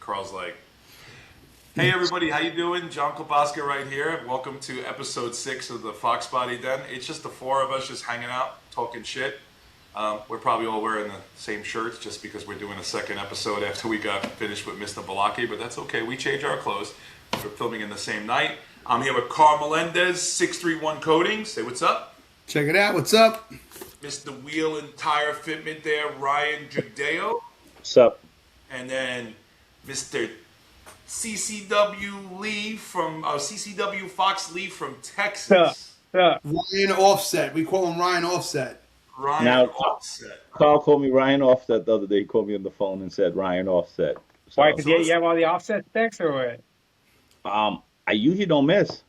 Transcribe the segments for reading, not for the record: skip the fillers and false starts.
Carl's like, hey everybody, how you doing? John Kloboska right here. Welcome to episode 6 of the Foxbody Den. It's just the four of us just hanging out, talking shit. We're probably all wearing the same shirts just because we're doing a second episode after we got finished with Mr. Balaki, but that's okay. We change our clothes. We're filming in the same night. I'm here with Carl Melendez, 631 Coatings. Say what's up. Check it out. What's up? Mr. Wheel and Tire Fitment there, Ryan Judeo. What's up? And then Mr. CCW Lee from CCW Fox Lee from Texas. Ryan Offset. We call him Ryan Offset. Ryan Offset. Carl called me Ryan Offset the other day. He called me on the phone and said Ryan Offset. So, why? Because you have all the offset specs or what? I usually don't miss.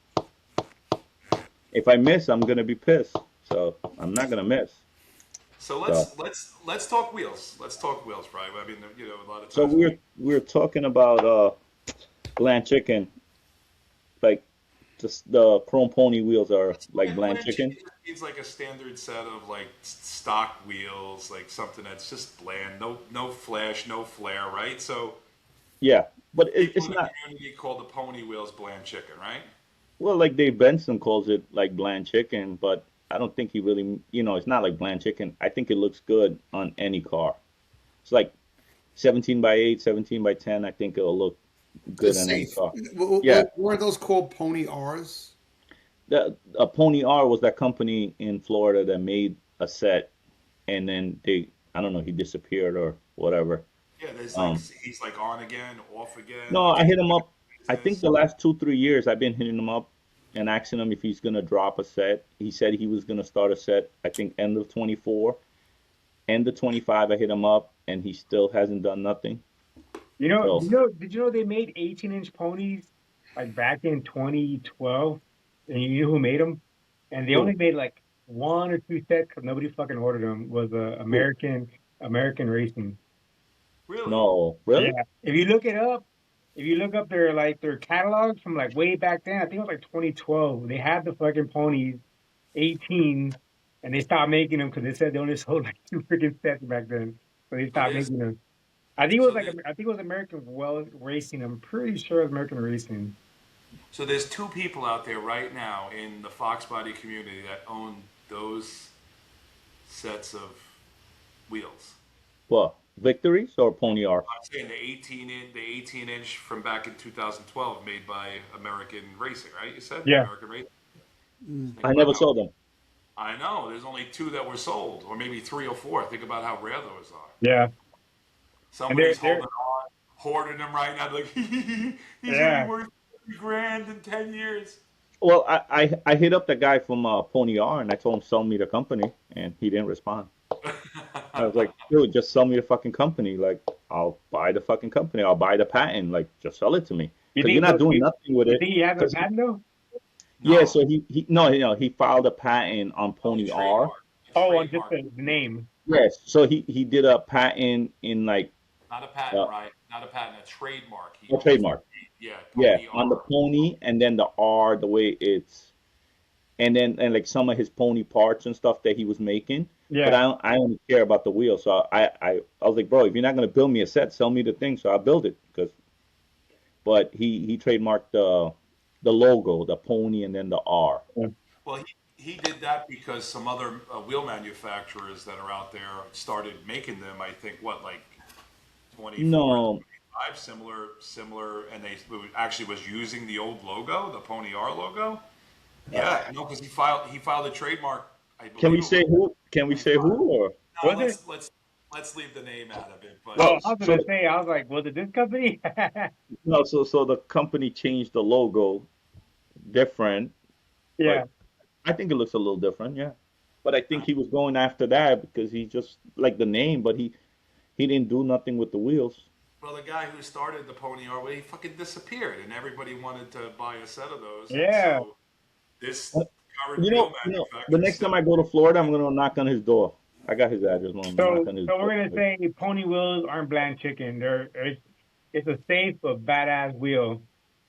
If I miss, I'm gonna be pissed. So I'm not gonna miss. So let's talk wheels. Let's talk wheels, right? I mean, you know, a lot of times. So we're talking about bland chicken, like just the chrome pony wheels are like bland chicken. It's like a standard set of like stock wheels, like something that's just bland, no flash, no flare, right? So yeah, but it's not. The community called the pony wheels bland chicken, right? Well, like Dave Benson calls it like bland chicken, but I don't think he really, it's not like bland chicken. I think it looks good on any car. It's like 17 by 8, 17 by 10. I think it'll look good on any car. Yeah. Weren't those called Pony R's? A Pony R was that company in Florida that made a set, and then I don't know, he disappeared or whatever. Yeah, there's like, he's like on again, off again. No, I hit him up. I think the last 2-3 years I've been hitting him up and asking him if he's going to drop a set. He said he was going to start a set, I think, end of 24. End of 25, I hit him up, and he still hasn't done nothing. Did you know they made 18-inch ponies like back in 2012? And you know who made them? And they only made like 1 or 2 sets because nobody fucking ordered them. Was American Racing. Really? No, really? Yeah. If you look up their catalogs from like way back then, I think it was like 2012. They had the fucking ponies 18, and they stopped making them because they said they only sold like 2 freaking sets back then. So they stopped making them. I think it was American Racing. I'm pretty sure it was American Racing. So there's 2 people out there right now in the Foxbody community that own those sets of wheels. What? Victories or Pony R? I'm saying the 18 inch from back in 2012 made by American Racing, right? You said? Yeah. American Racing. I never saw them. I know. There's only 2 that were sold, or maybe 3 or 4. Think about how rare those are. Yeah. Somebody's hoarding them right now. Like, he's only worth $30,000 in 10 years. Well, I hit up the guy from Pony R, and I told him sell me the company, and he didn't respond. I was like, dude, just sell me the fucking company. Like, I'll buy the fucking company. I'll buy the patent. Like, just sell it to me. Because you're not doing nothing with it. You think he has a patent though? Yeah, so he filed a patent on Pony R. Oh, on just the name. Yes, so he did a patent in like. Not a patent, right? Not a patent, a trademark. A trademark. Yeah, on the pony, and then the R, the way it's, and like some of his pony parts and stuff that he was making. Yeah. But I only care about the wheel, so I was like, bro, if you're not gonna build me a set, sell me the thing, so I'll build it. But he trademarked the logo, the pony, and then the R. Yeah. Well, he did that because some other wheel manufacturers that are out there started making them. I think like 24, No. 25, similar, and they actually was using the old logo, the Pony R logo. Yeah, no, because he filed a trademark. I believe. Can we say who? Can we say who? Or no, let's leave the name out of it. But I was gonna say, I was like, was it this company? No, so the company changed the logo, different. Yeah. I think it looks a little different, yeah. But I think he was going after that because he just like the name, but he didn't do nothing with the wheels. Well, the guy who started the Pony R, he fucking disappeared, and everybody wanted to buy a set of those. Yeah. So this current the next time I go to Florida, I'm gonna knock on his door. I got his address. So we're gonna say pony wheels aren't bland chicken. It's a safe but badass wheel,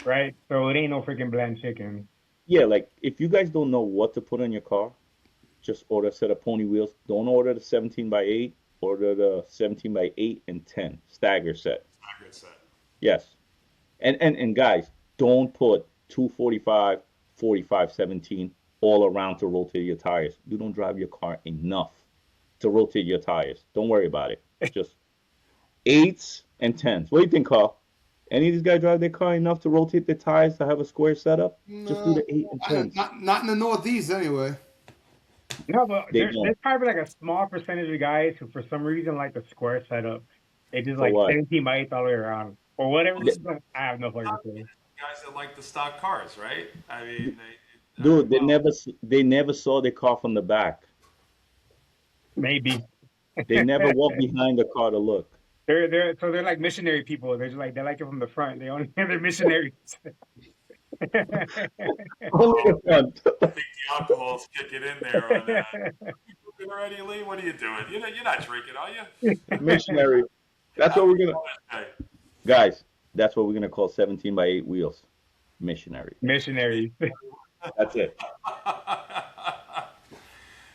right? So it ain't no freaking bland chicken. Yeah, like if you guys don't know what to put on your car, just order a set of pony wheels. Don't order the 17 by 8. Order the 17 by 8 and 10 stagger set. Staggered set. Yes. And guys, don't put 245, 45, 17 all around to rotate your tires. You don't drive your car enough to rotate your tires. Don't worry about it. Just eights and tens. What do you think, Carl? Any of these guys drive their car enough to rotate their tires to have a square setup? Just do No, the eight and tens. not in the Northeast anyway. No, but They don't. there's probably like a small percentage of guys who, for some reason, like the square setup. They just For like what? 17 by 8 all the way around. Or whatever They- reason, I have no fucking clue. Guys that like the stock cars, right? I mean, Dude, well, they never saw their car from the back. Maybe. They never walked behind the car to look. They're like missionary people. They're just like they like it from the front. They only they're missionaries. Only the front. I think the alcohol's kicking in there on that. You drinking already, Lee? What are you doing? You're not drinking, are you? Missionary. That's what we're gonna, Hey. guys. That's what we're gonna call 17 by 8 wheels. Missionary. Missionaries. That's it.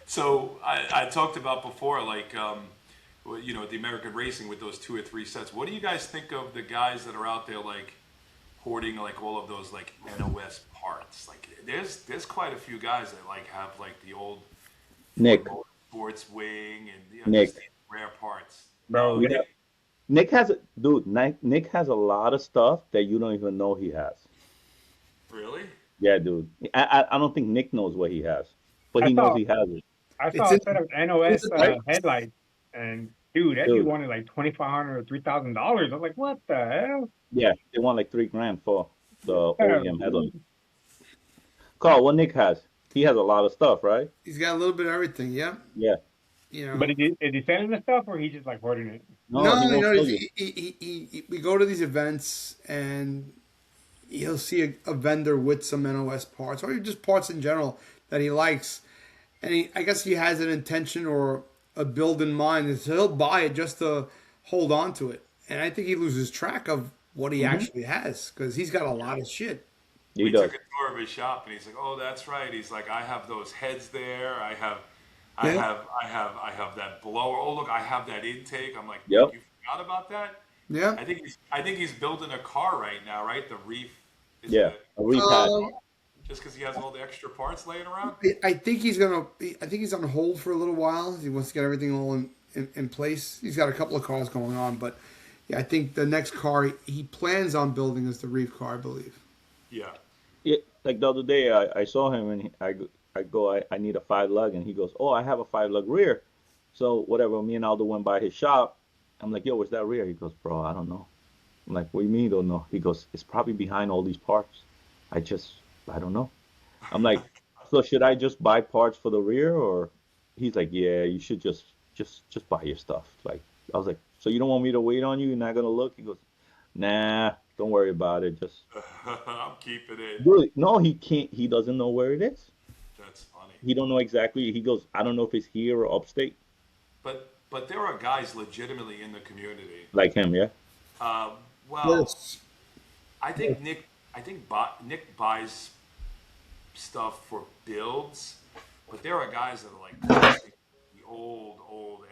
So I talked about before, like, the American racing with those 2 or 3 sets. What do you guys think of the guys that are out there, like, hoarding, like, all of those, like, NOS parts? Like, there's quite a few guys that, like, have, like, the old Nick. sports wing and, Nick. just these rare parts. Bro, We have- Nick has dude. Nick has a lot of stuff that you don't even know he has. Really? Yeah, dude. I don't think Nick knows what he has, but he knows he has it. I It's saw a in- set of NOS it's in- headlights, and dude, that Dude. dude wanted like $2,500 or $3,000. I'm like, what the hell? Yeah, they want like $3,000 for the OEM headlight. Carl, what Nick has? He has a lot of stuff, right? He's got a little bit of everything. Yeah, Yeah. you know. But is he selling the stuff or he just like hoarding it? No, No, he you won't know, tell you. we go to these events and he'll see a vendor with some NOS parts or just parts in general that he likes. And I guess he has an intention or a build in mind. And so he'll buy it just to hold on to it. And I think he loses track of what he actually has because he's got a lot of shit. He We does. took a tour of his shop, and he's like, "Oh, that's right." He's like, "I have those heads there. I have that blower. Oh, look, I have that intake." I'm like, Yep. "You forgot about that?" Yeah. I think he's building a car right now, right? The Reef. Is Yeah, it- a repad. just because he has all the extra parts laying around. I think he's gonna. I think he's on hold for a little while. He wants to get everything all in place. He's got a couple of cars going on, but yeah, I think the next car he plans on building is the Reef car, I believe. Yeah. Yeah, like the other day, I saw him and I need a 5 lug, and he goes, "Oh, I have a 5 lug rear." So whatever, me and Aldo went by his shop. I'm like, "Yo, where's that rear?" He goes, "Bro, I don't know." I'm like, "What do you mean you don't know?" He goes, "It's probably behind all these parts. I don't know." I'm like, "So should I just buy parts for the rear?" Or he's like, "Yeah, you should just buy your stuff." Like I was like, "So you don't want me to wait on you? You're not gonna look?" He goes, "Nah, don't worry about it. Just I'm keeping it. really, no, he can't. He doesn't know where it is. That's funny. He don't know exactly. He goes, I don't know if it's here or upstate, But there are guys legitimately in the community. like him. Yeah. Well, Yes. I think Nick Nick buys stuff for builds, but there are guys that are like collecting the old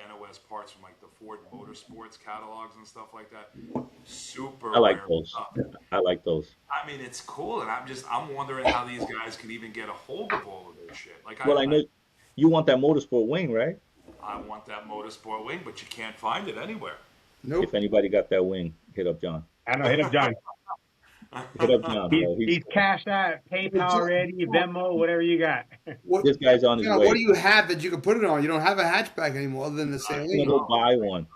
NOS parts from like the Ford Motorsports catalogs and stuff like that. Super I like rare those. stuff. I like those. I mean, it's cool, and I'm wondering how these guys can even get a hold of all of this shit. Like, Well, I know you want that motorsport wing, right? I want that motorsport wing, but you can't find it anywhere. Nope. If anybody got that wing, hit up John. I don't know, hit up John. Hit up John, bro. He's cashed out, PayPal ready, Venmo, whatever you got. What, This guy's on his John, way. what do you have that you can put it on? You don't have a hatchback anymore other than the I'm Saline. gonna go buy one.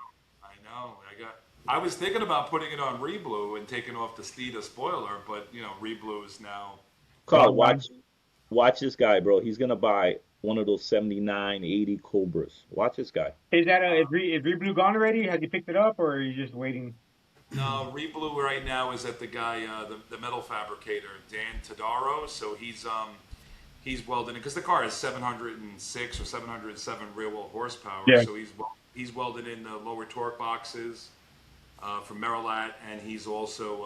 I know. I was thinking about putting it on Reblue and taking off the Steeda spoiler, but Reblue is now. Carl, watch this guy, bro. He's gonna buy one of those 79, 80 Cobras. Watch this guy. Is Reblue gone already? Has he picked it up, or are you just waiting? No, Reblue right now is at the guy, the metal fabricator, Dan Tadaro. So he's welding it because the car has 706 or 707 rear wheel horsepower. Yeah. So he's welding in the lower torque boxes from Merilat, and he's also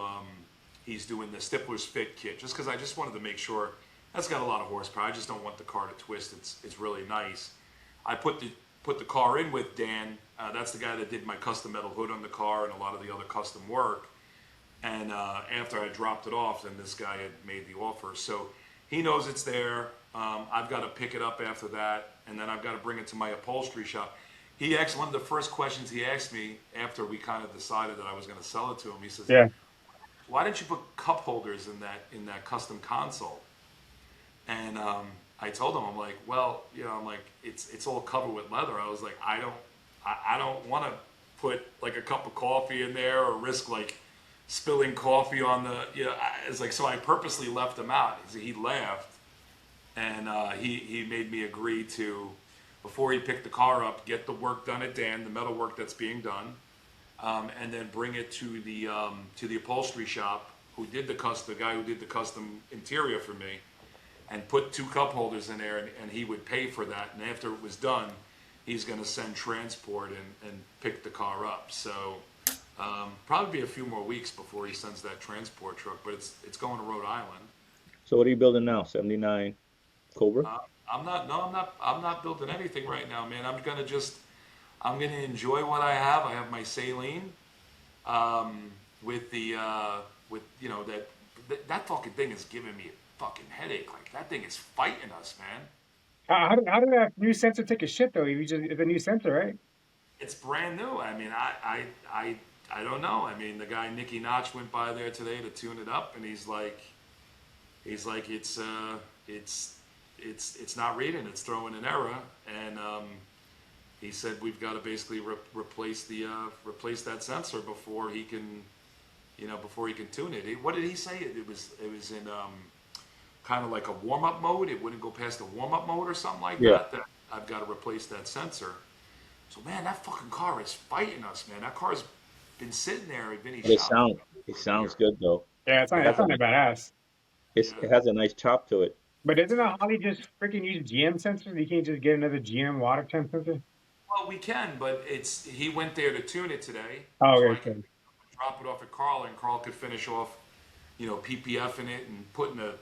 he's doing the Stippler's Fit kit just because I just wanted to make sure that's got a lot of horsepower. I just don't want the car to twist. It's really nice. I put the car in with Dan. That's the guy that did my custom metal hood on the car and a lot of the other custom work. And after I dropped it off, then this guy had made the offer. So he knows it's there. I've got to pick it up after that, and then I've got to bring it to my upholstery shop. He asked, one of the first questions he asked me after we kind of decided that I was going to sell it to him. He says, Yeah. "Why didn't you put cup holders in that custom console?" And I told him, I'm like, well, I'm like, it's all covered with leather. I was like, I don't want to put like a cup of coffee in there or risk like spilling coffee on the, it's like, so I purposely left him out. He laughed, and he made me agree to, before he picked the car up, get the work done at Dan, the metal work that's being done, and then bring it to the upholstery shop the guy who did the custom interior for me, and put 2 cup holders in there, and he would pay for that. And after it was done, he's going to send transport and pick the car up. So probably be a few more weeks before he sends that transport truck, but it's going to Rhode Island. So what are you building now? 79 Cobra? I'm not building anything right now, man. I'm gonna enjoy what I have. I have my saline, with that fucking thing is giving me a fucking headache. Like, that thing is fighting us, man. How did that new sensor take a shit though? It's a new sensor, right? It's brand new. I mean, I don't know. I mean, the guy Nicky Notch went by there today to tune it up, and he's like it's not reading. It's throwing an error, and he said we've got to basically replace that sensor before he can tune it. What did he say? It was in kind of like a warm up mode. It wouldn't go past the warm up mode or something like that. That I've got to replace that sensor. So man, that fucking car is fighting us, man. That car's been sitting there at Vinny's shop. It sounds good though. Yeah, it's not badass. It has a nice chop to it. But isn't a Holly just freaking use GM sensors? You can't just get another GM water temp sensor? Well, we can, but he went there to tune it today. Oh, so okay. I could drop it off at Carl, and Carl could finish off, PPF in it and putting the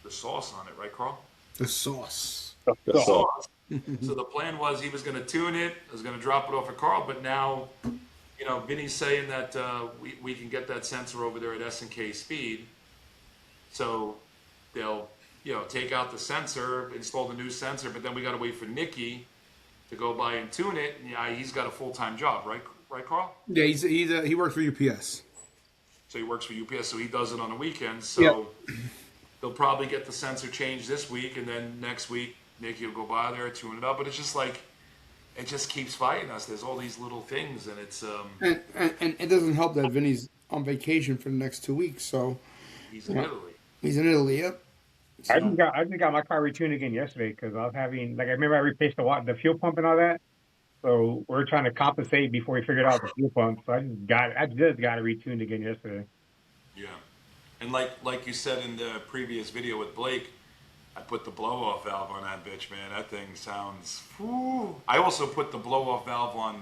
sauce on it, right, Carl? The sauce. The sauce. So the plan was he was going to tune it, I was going to drop it off at Carl, but now, Vinny's saying that we can get that sensor over there at S&K Speed. So they'll, take out the sensor, install the new sensor, but then we got to wait for Nicky to go by and tune it. And yeah, he's got a full-time job, right, Carl? Yeah, he works for UPS. So he works for UPS, so he does it on the weekends. So they'll probably get the sensor changed this week, and then next week Nicky will go by there, tune it up. But it's just like, it just keeps fighting us. There's all these little things, and it's and it doesn't help that Vinny's on vacation for the next 2 weeks. So he's in Italy. He's in Italy. Yep. So, I just got my car retuned again yesterday because I was having, like, I remember I replaced the fuel pump and all that. So we're trying to compensate before we figured out the fuel pump. So I just got it retuned again yesterday. Yeah, and like you said in the previous video with Blake, I put the blow-off valve on that bitch, man. That thing sounds. Whew. I also put the blow-off valve on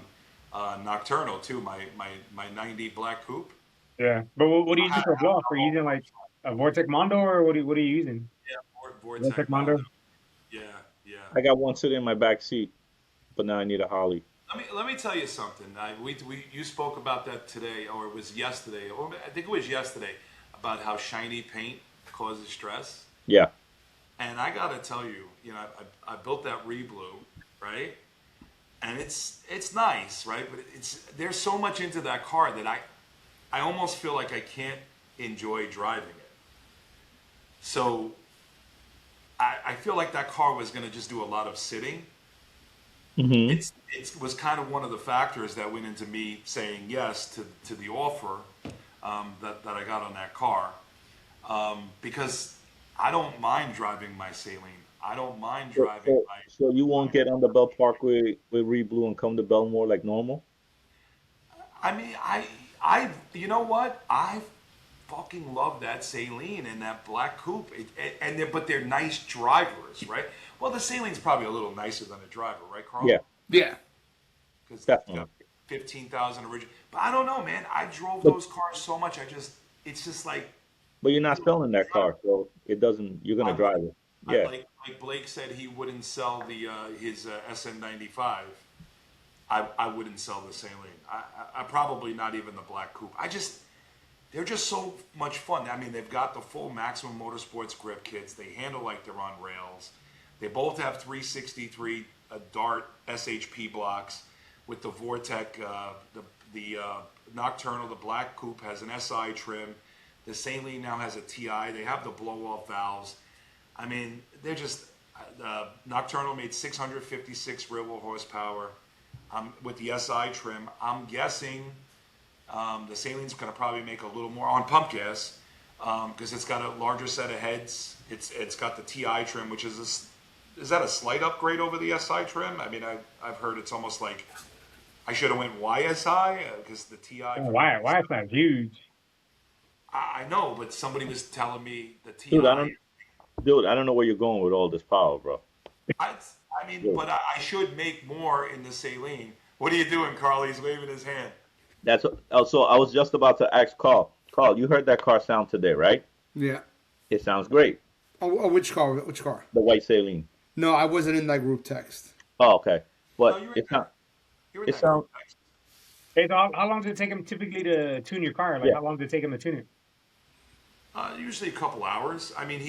Nocturno too. My 90 Black Coupe. Yeah, but what do you use for blow-off? Are you using like a Vortec Mondo, or what are you using? Yeah, Vortec Mondo. Yeah. I got one sitting in my back seat, but now I need a Holly. Let me tell you something. You spoke about that today, or it was yesterday, or I think it was yesterday, about how shiny paint causes stress. Yeah. And I gotta tell you, I built that Reblue, right? And it's nice, right? But there's so much into that car that I almost feel like I can't enjoy driving it. So I feel like that car was gonna just do a lot of sitting. Mm-hmm. It was kind of one of the factors that went into me saying yes to the offer that I got on that car, because I don't mind driving my Saline. I don't mind driving my. So you won't get on the Bell Parkway with Reblue and come to Belmore like normal? I mean, I you know what? I fucking love that Saline and that Black Coupe, but they're nice drivers, right? Well, the Saline's probably a little nicer than a driver, right, Carl? Yeah. Yeah. Because definitely 15,000 original. But I don't know, man. I drove those cars so much. It's just like. But you're not selling that car, so it doesn't. You're gonna drive it. Yeah. Like Blake said, he wouldn't sell his SN95. I wouldn't sell the Saline. I probably not even the Black Coupe. they're just so much fun. I mean, they've got the full Maximum Motorsports grip kits. They handle like they're on rails. They both have 363 Dart SHP blocks with the Vortec, the Nocturnal, the black coupe has an SI trim. The Saline now has a TI. They have the blow-off valves. I mean, they're just, Nocturnal made 656 real-world horsepower with the SI trim. I'm guessing the Saline's going to probably make a little more on pump gas because it's got a larger set of heads. It's got the TI trim, which is that a slight upgrade over the SI trim? I mean, I've heard it's almost like I should have went YSI because the TI. Oh, why it's not huge. I know, but somebody was telling me the TI. Dude, I don't know where you're going with all this power, bro. I mean, but I should make more in the Saline. What are you doing, Carl? He's waving his hand. That's also. I was just about to ask Carl. Carl, you heard that car sound today, right? Yeah. It sounds great. Oh, which car? Which car? The white Saline. No, I wasn't in that group text. Oh, okay. But No, it's not. It sounds. Hey, so how long does it take him typically to tune your car? Like, how long does it take him to tune it? Usually a couple hours. I mean,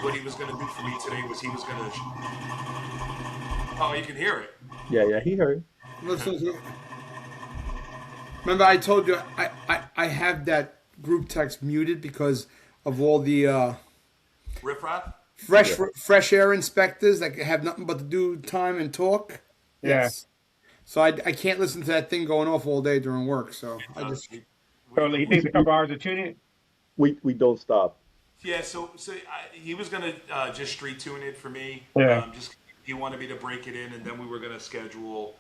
what he was going to do for me today was he was going to. Oh, you can hear it. Yeah, he heard. Listen. Remember, I told you I have that group text muted because of all the Riffraff? fresh air inspectors that have nothing but to do time and talk. Yeah. So I can't listen to that thing going off all day during work. So I just. So he takes a couple hours to tune it. We don't stop. Yeah, so he was going to just street tune it for me. Yeah. He wanted me to break it in, and then we were going to schedule.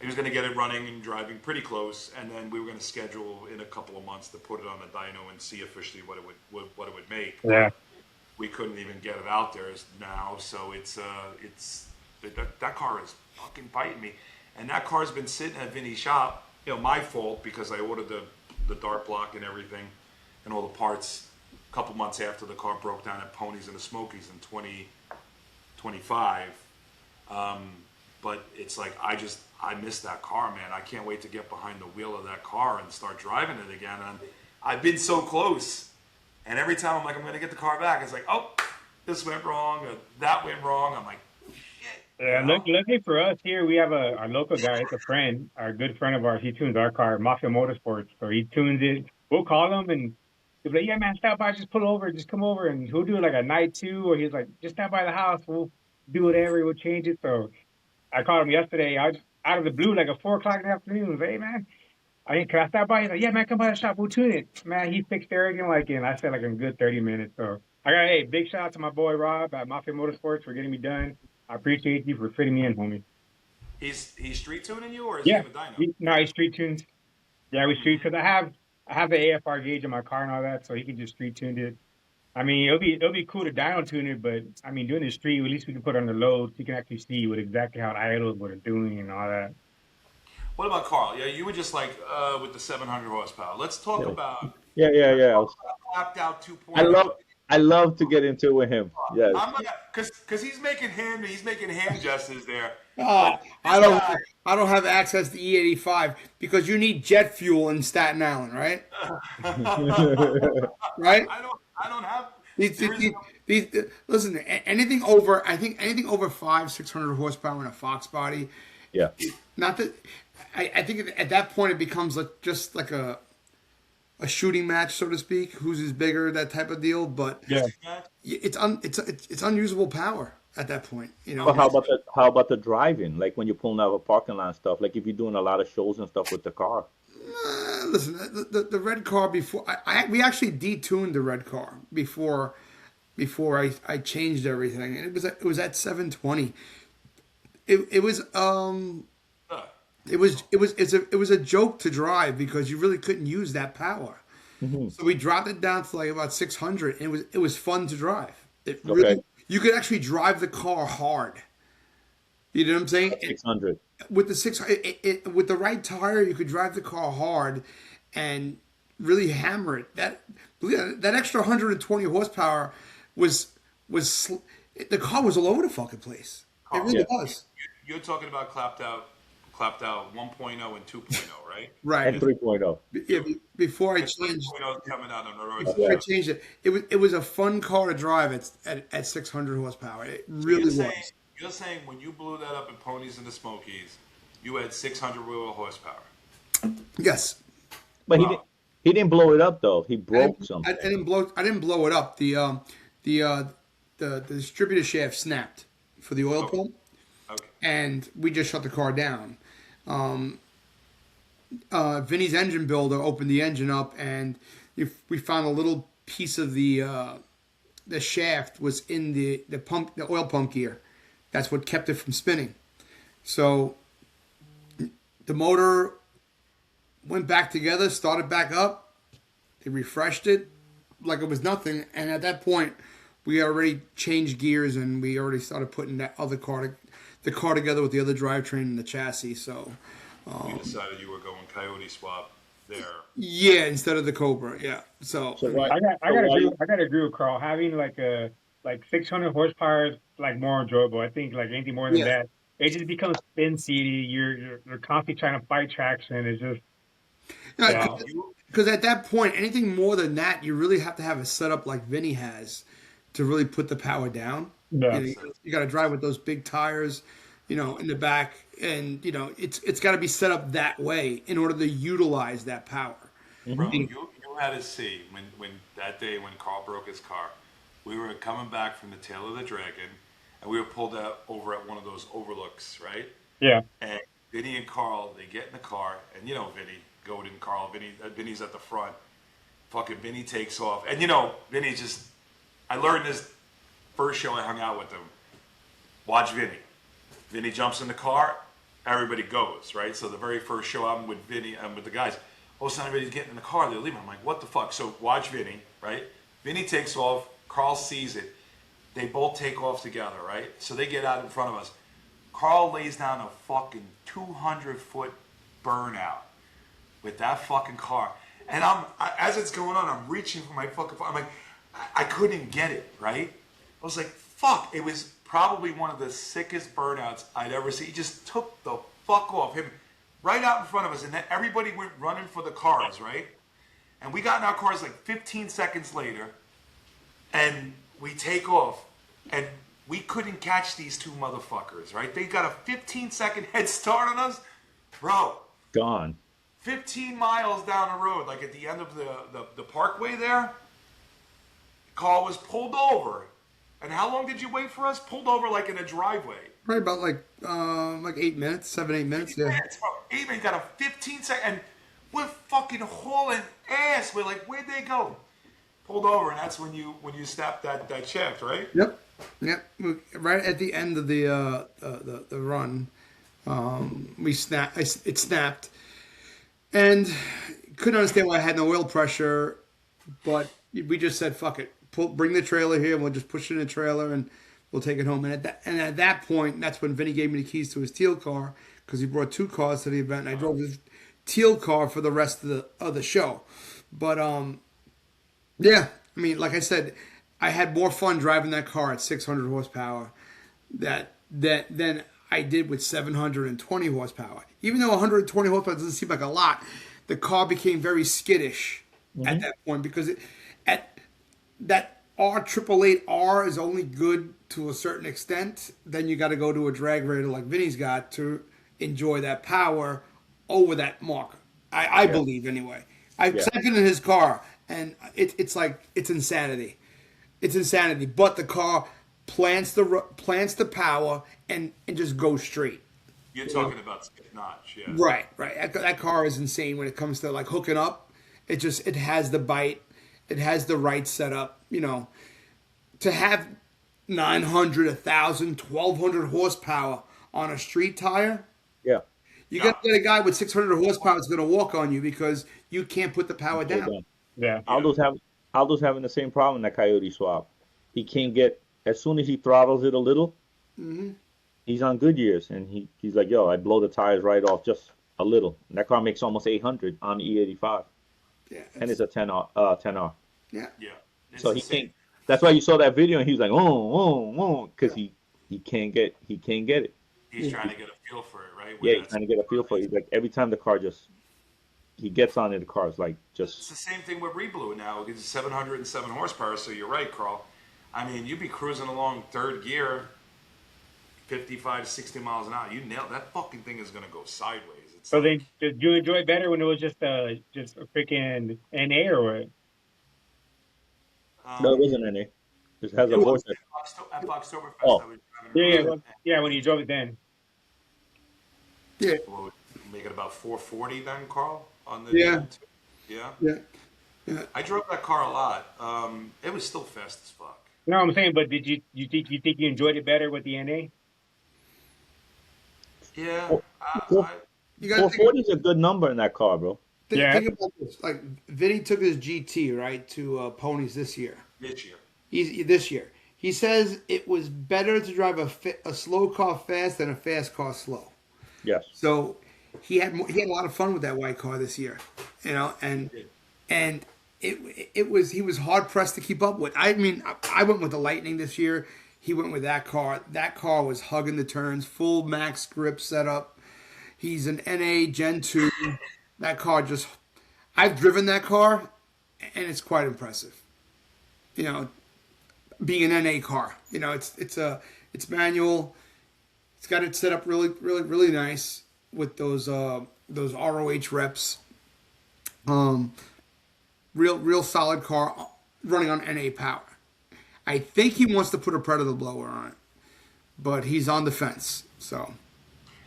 He was going to get it running and driving pretty close, and then we were going to schedule in a couple of months to put it on the dyno and see officially what it would make. Yeah. We couldn't even get it out there now, so that car is fucking biting me, and that car's been sitting at Vinny's shop. You know, my fault because I ordered the dart block and everything, and all the parts a couple months after the car broke down at Ponies and the Smokies in 2025. But it's like I missed that car, man. I can't wait to get behind the wheel of that car and start driving it again. And I've been so close, and every time I'm like, I'm going to get the car back, it's like, oh, this went wrong, or that went wrong. I'm like, shit. Yeah, luckily for us here, we have our local guy. It's a friend, our good friend of ours. He tunes our car, Mafia Motorsports. So he tunes it. We'll call him and he'll be like, yeah, man, stop by, just pull over, just come over. And he'll do like a night too, or he's like, just stop by the house. We'll do whatever, we'll change it. So I called him yesterday. I was out of the blue, like at 4 o'clock in the afternoon. I was like, hey, man, can I stop by? He's like, yeah, man, come by the shop. We'll tune it. Man, he fixed everything and I said like in a good 30 minutes. So big shout out to my boy Rob at Mafia Motorsports for getting me done. I appreciate you for fitting me in, homie. He's street tuning you, or is he have a dyno? He street tunes. Yeah, we street because I have the AFR gauge in my car and all that, so he can just street tune it. I mean, it'll be cool to dyno tune it, but I mean, doing the street, at least we can put it on the load so you can actually see exactly how it idles, what it's doing, and all that. What about Carl? Yeah, you were just like with the 700 horsepower. Let's talk about. Yeah. Klapdout 2.0. I love to get into it with him. Yes. I'm gonna, cause he's making hand gestures there. I don't have access to E85 because you need jet fuel in Staten Island, right? Right? I don't have. Listen, anything over 500-600 horsepower in a Foxbody. Yeah. Not that I think at that point it becomes just like a shooting match, so to speak. Whose is bigger, that type of deal. But yeah, it's unusable power at that point. You know. Well, how about the driving? Like when you're pulling out of a parking lot and stuff. Like if you're doing a lot of shows and stuff with the car. Listen, the red car before we actually detuned the red car before I changed everything, and it was at 720. It was a joke to drive because you really couldn't use that power. Mm-hmm. So we dropped it down to like about 600, and it was fun to drive. You could actually drive the car hard. You know what I'm saying? 600. With the with the right tire, you could drive the car hard and really hammer it. That extra 120 horsepower was the car was all over the fucking place. It really was. You're talking about Klapdout Klapdout 1.0 and 2.0, right? Right. And 3.0. Yeah, before I And changed 3.0 is coming out on the Roadster. before I changed it, it was a fun car to drive at 600 horsepower. It really was. You're saying when you blew that up in Ponies in the Smokies, you had 600 wheel horsepower. Yes. But Wow. he didn't blow it up though. He broke something. I didn't blow it up. The distributor shaft snapped for the oil pump, Okay. and we just shut the car down. Vinny's engine builder opened the engine up, and we found a little piece of the shaft was in the oil pump gear. That's what kept it from spinning. So the motor went back together, started back up. They refreshed it like it was nothing, and at that point, we already changed gears and we already started putting the car together with the other drivetrain and the chassis. So You decided you were going coyote swap there. yeah, instead of the Cobra, yeah. So I gotta agree with Carl. Having like 600 horsepower is like more enjoyable. I think like anything more than yeah, that, it just becomes spin seedy. You're constantly trying to fight traction. It's just yeah. because at that point, anything more than that, you really have to have a setup like Vinny has to really put the power down. Yeah. You got to drive with those big tires, in the back, and it's got to be set up that way in order to utilize that power. Bro, you had to see when that day when Carl broke his car, we were coming back from the tail of the Dragon, and we were pulled out over at one of those overlooks, right? Yeah. And Vinny and Carl, they get in the car, and Vinny, Godin, Carl, Vinny's at the front. Fucking Vinny takes off, and Vinny just. I learned this first show I hung out with him. Watch Vinny. Vinny jumps in the car, everybody goes, right? So the very first show I'm with Vinny, I'm with the guys. All of a sudden everybody's getting in the car, they're leaving. I'm like, what the fuck? So watch Vinny, right? Vinny takes off, Carl sees it. They both take off together, right? So they get out in front of us. Carl lays down a fucking 200-foot burnout with that fucking car. And as it's going on, I'm reaching for my fucking phone. I'm like, I couldn't get it, right? I was like, fuck. It was probably one of the sickest burnouts I'd ever seen. He just took the fuck off him right out in front of us. And then everybody went running for the cars, right? And we got in our cars like 15 seconds later. And we take off. And we couldn't catch these two motherfuckers, right? They got a 15-second head start on us. Bro. Gone. 15 miles down the road, like at the end of the parkway there. Car was pulled over. And how long did you wait for us? Pulled over like in a driveway. Probably about like 8 minutes, 7-8 minutes. Yeah. 8 minutes, got a 15-second, and we're fucking hauling ass. We're like, where'd they go? Pulled over, and that's when you snapped that shaft, right? Yep. Right at the end of the run, it snapped, and couldn't understand why I had no oil pressure, but we just said, fuck it. Bring the trailer here, and we'll just push it in the trailer, and we'll take it home. And at that point, that's when Vinny gave me the keys to his teal car, because he brought two cars to the event, and I drove his teal car for the rest of the show. But yeah, I mean, like I said, I had more fun driving that car at 600 horsepower than I did with 720 horsepower. Even though 120 horsepower doesn't seem like a lot, the car became very skittish at that point, because that R888R is only good to a certain extent. Then you got to go to a drag racer like Vinny's got to enjoy that power over that mark. I believe anyway. I've been in his car, and it's insanity. It's insanity. But the car plants the power and just goes straight. You're talking about skip notch, yeah. Right. That car is insane when it comes to like hooking up. It has the bite. It has the right setup, to have 900, 1,000, 1,200 horsepower on a street tire. Yeah. You got to get a guy with 600 horsepower that's going to walk on you because you can't put the power down. Yeah. Aldo's having the same problem in that Coyote swap. He can't get, as soon as he throttles it a little, he's on good years, and he's like, yo, I blow the tires right off just a little. And that car makes almost 800 on the E85. Yeah. And it's a 10R. Yeah. Yeah. So he can't. That's why you saw that video, and he was like, because he can't get it. He's trying to get a feel for it, right? Yeah, he's trying to get a feel for it. He's like every time the car just he gets on it, the car's like It's just the same thing with Reblue now. It's 707 horsepower, so you're right, Carl. I mean, you'd be cruising along third gear, 55, 60 miles an hour. You nail that fucking thing is going to go sideways. It's So like, then, did you enjoy it better when it was just a freaking NA or what? no, it um, wasn't any. It has it a was vortex. at Foxtoberfest. Oh, I was driving Yeah, yeah, around, well, yeah. When you drove it then. Yeah, and what would make it about 440 then, Carl, on the yeah, Gen 2. Yeah, yeah, yeah. I drove that car a lot. It was still fast as fuck. No, I'm saying, but did you think you enjoyed it better with the NA? Yeah, four, four, I You got to think. 440 is a good number in that car, bro. Yeah. Think about this. Like Vinny took his GT right to ponies this year. this year. This year. He says it was better to drive a slow car fast than a fast car slow. Yes. So he had a lot of fun with that white car this year, you know, and he was hard pressed to keep up with. I mean, I went with the Lightning this year. He went with that car. That car was hugging the turns, full max grip setup. He's an NA Gen 2. That car just, I've driven that car, and it's quite impressive. You know, being an NA car. You know, it's manual. It's got it set up really, really, really nice with those ROH reps. Real solid car running on NA power. I think he wants to put a Predator blower on it, but he's on the fence. So.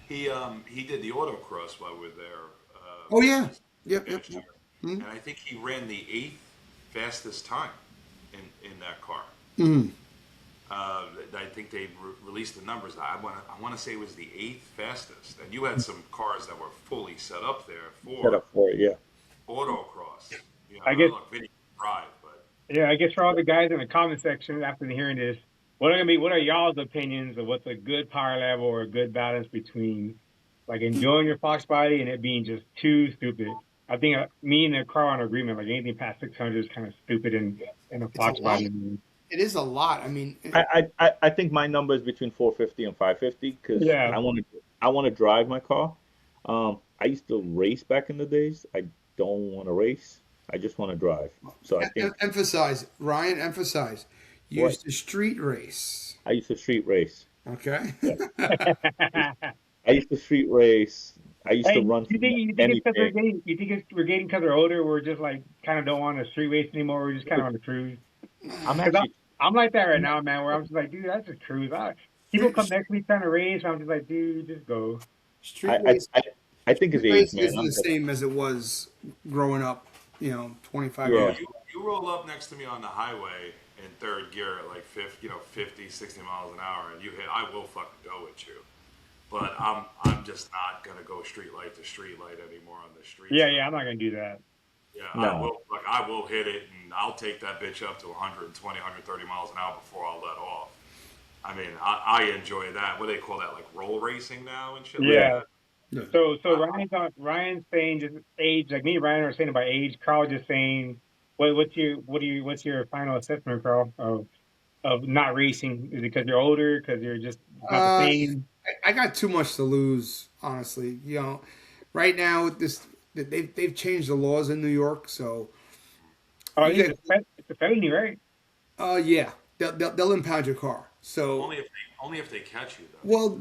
He did the autocross while we were there. Oh yeah. Yep. Last year. And I think he ran the eighth fastest time in that car. I think they released the numbers. I want to say it was the eighth fastest. And you had some cars that were fully set up there Set up for it, yeah. autocross. You know, I guess. look, Vinny drive, but Yeah, I guess for all the guys in the comment section after hearing this, what are y'all's opinions of what's a good power level or a good balance between like enjoying your Foxbody and it being just too stupid? I think me and the car on agreement, like anything past 600 is kind of stupid in a It's a lot. Foxbody. It is a lot. I mean, I think my number is between 450 and 550 because Yeah. I want to drive my car. I used to race back in the days. I don't want to race. I just want to drive. So I think Ryan, emphasize. What? Use the street race. I used to street race. Okay. I used to street race. I used Hey, to run you from think it's because we're anything. getting? You think we're getting because we're older? We're just like kind of don't want to street race anymore. We're just kind of on the cruise. I'm 'Cause actually I'm like that right now, man. Where I'm just like, dude, that's just cruise. People come next to me trying to race. I'm just like, dude, just go. Street I race. I think it's Street age, race man. isn't the same as it was growing up. 25 Yeah. years. you roll up next to me on the highway in third gear at like 50, 60 miles an hour, and you hit. I will fucking go with you. But I'm just not gonna go street light to street light anymore on the streets. Yeah, yeah, I'm not gonna do that. Yeah, No. I will hit it, and I'll take that bitch up to 120, 130 miles an hour before I'll let off. I mean, I enjoy that. What do they call that, like roll racing now and shit Yeah. like that? So Ryan's saying just age, like me and Ryan are saying about age. Carl just saying, what's your final assessment, Carl, of not racing? Is it because you're older? Because you're just it's not the Uh, same? I got too much to lose, honestly. Right now they've changed the laws in New York, so Oh, you it's a felony, right? yeah, they'll impound your car. So Only if they catch you though. well,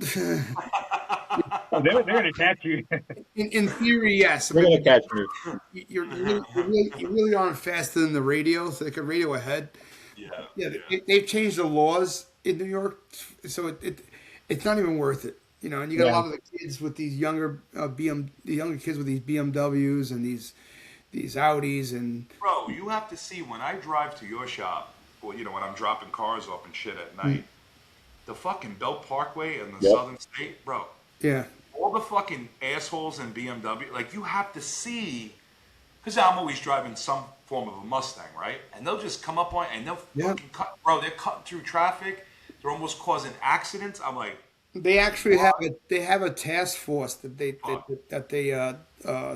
Oh, they're gonna catch you. in theory, yes. They're gonna catch me. You really aren't faster than the radio, so they could radio ahead. Yeah. Yeah, they've changed the laws in New York, so it's not even worth it. And you got a lot of the kids with these younger the younger kids with these BMWs and these Audis and Bro, you have to see when I drive to your shop, or when I'm dropping cars off and shit at night, the fucking Belt Parkway in the Yep. Southern State, bro. yeah, All the fucking assholes in BMW, like you have to see, because I'm always driving some form of a Mustang, right? And they'll just come up on and they'll fucking cut, bro. They're cutting through traffic. They're almost causing accidents. I'm like, they actually have a task force that they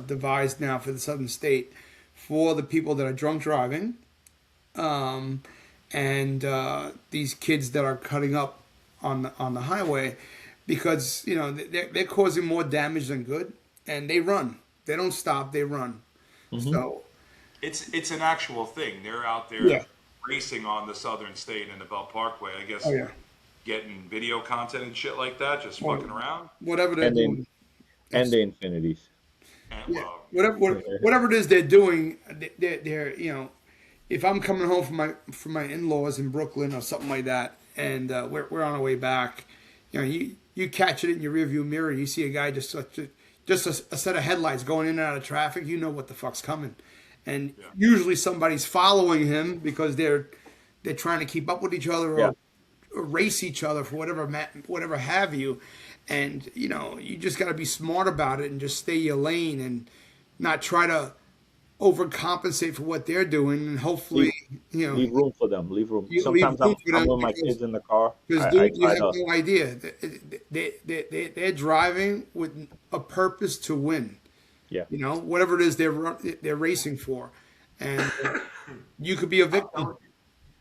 devised now for the Southern State for the people that are drunk driving, and these kids that are cutting up on the highway. because they're causing more damage than good, and they run. They don't stop. They run. Mm-hmm. So It's an actual thing. They're out yeah. there racing on the Southern State and the Belt Parkway. I Oh guess yeah. getting video content and shit like that, just fucking around. Whatever they're And then doing. and It's, the infinities. And yeah. well, Whatever it is they're doing, they're if I'm coming home from my in-laws in Brooklyn or something like that, and we're on our way back, you catch it in your rearview mirror, you see a guy just a set of headlights going in and out of traffic, you know what the fuck's coming, and usually somebody's following him because they're trying to keep up with each other Yeah. or race each other for whatever have you, and you just got to be smart about it and just stay your lane and not try to overcompensate for what they're doing, and hopefully, Leave room for them. Leave room. you leave Sometimes room for I'm them with my kids in the car. because I dude, you try have to. no idea. They're driving with a purpose to win. Yeah. Whatever it is they're racing for, and you could be a victim.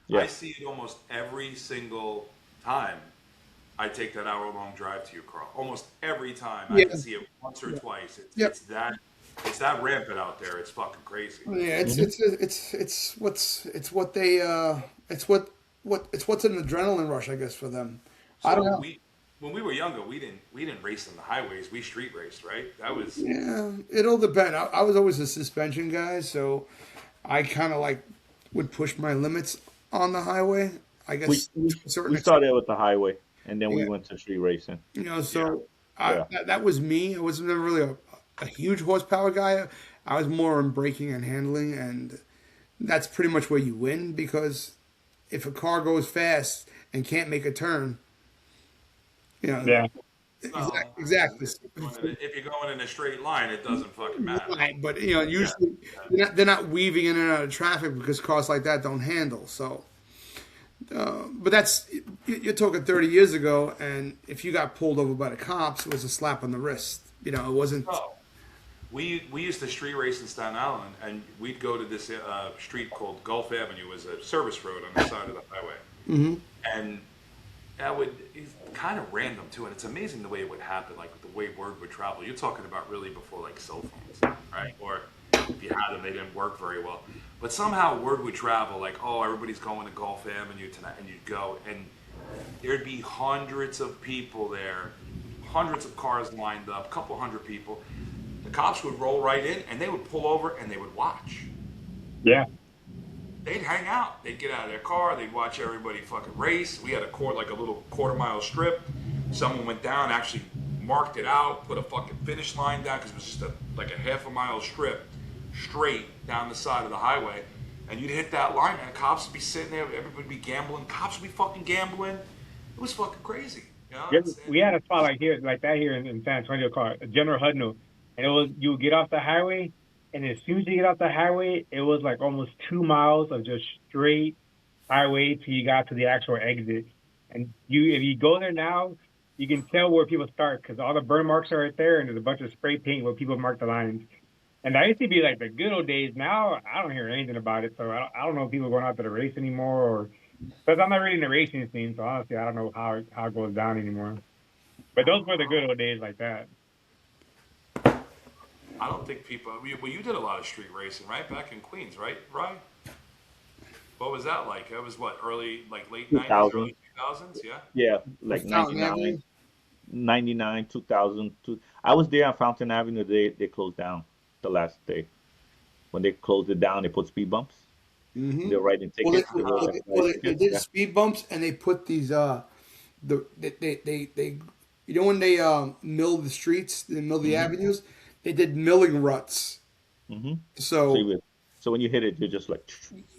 Yeah. I see it almost every single time I take that hour-long drive to you, Carl. Almost every time I Yeah. can see it once or twice. Yep. It's that rampant out there. It's fucking crazy. Yeah, it's what's an adrenaline rush, I guess, for them. I don't know. When we were younger, we didn't race on the highways. We street raced, right? That was Yeah, it'll depend. I was always a suspension guy, so I kind of would push my limits on the highway. I We guess we, to a certain we extent. started with the highway, and then we Yeah. went to street racing. So Yeah. that was me. I was never really a huge horsepower guy. I was more on braking and handling, and that's pretty much where you win because if a car goes fast and can't make a turn, Yeah. exactly. if you're going in a straight line, it doesn't fucking matter. Right, but usually they're not weaving in and out of traffic because cars like that don't handle. So, but you're talking 30 years ago, and if you got pulled over by the cops, it was a slap on the wrist. It wasn't. Oh, we used to street race in Staten Island, and we'd go to this street called Gulf Avenue. It was a service road on the side of the highway, and it's kind of random too. And it's amazing the way it would happen, like the way word would travel. You're talking about really before like cell phones, right? Or if you had them, they didn't work very well. But somehow word would travel, like, oh, everybody's going to Gulf Avenue tonight, and you'd go, and there'd be hundreds of people there, hundreds of cars lined up, a couple hundred people. The cops would roll right in, and they would pull over, and they would watch. Yeah. They'd hang out. They'd get out of their car. They'd watch everybody fucking race. We had like a little quarter-mile strip. Someone went down, actually marked it out, put a fucking finish line down, because it was just like a half a mile strip straight down the side of the highway. And you'd hit that line, and the cops would be sitting there. Everybody would be gambling. Cops would be fucking gambling. It was fucking crazy. We had a spot like that here in San Antonio called General Hudno. And you would get off the highway, and as soon as you get off the highway, it was like almost 2 miles of just straight highway till you got to the actual exit. And if you go there now, you can tell where people start because all the burn marks are right there, and there's a bunch of spray paint where people mark the lines. And that used to be like the good old days. Now I don't hear anything about it, so I don't know if people are going out to the race anymore, or because I'm not really in the racing scene, so honestly I don't know how it goes down anymore. But those were the good old days like that. I don't think people. Well, you did a lot of street racing, right? Back in Queens, right? Right. What was that like? It was what, late 90s, early 2000s? Yeah. Yeah, like 99, 2000. I was there on Fountain Avenue. They closed down the last day. When they closed it down, they put speed bumps. Mm-hmm. They're writing tickets. They did speed bumps, and they put these they when they mill the streets, they mill the avenues. They did milling ruts. Mm-hmm. So when you hit it, you're just like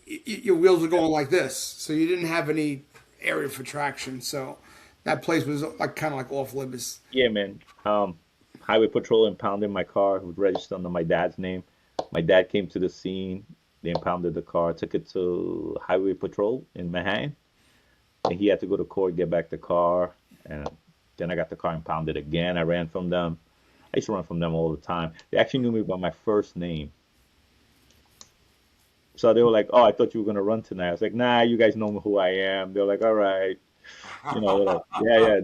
your wheels are going like this. So you didn't have any area for traction. So that place was kind of like off limits. Yeah, man. Highway patrol impounded my car. It was registered under my dad's name. My dad came to the scene. They impounded the car, took it to highway patrol in Manhattan, and he had to go to court, get back the car, and then I got the car impounded again. I ran from them. I used to run from them all the time. They actually knew me by my first name. So they were like, "Oh, I thought you were gonna run tonight." I was like, "Nah, you guys know who I am." They're like, "All right," whatever. Yeah.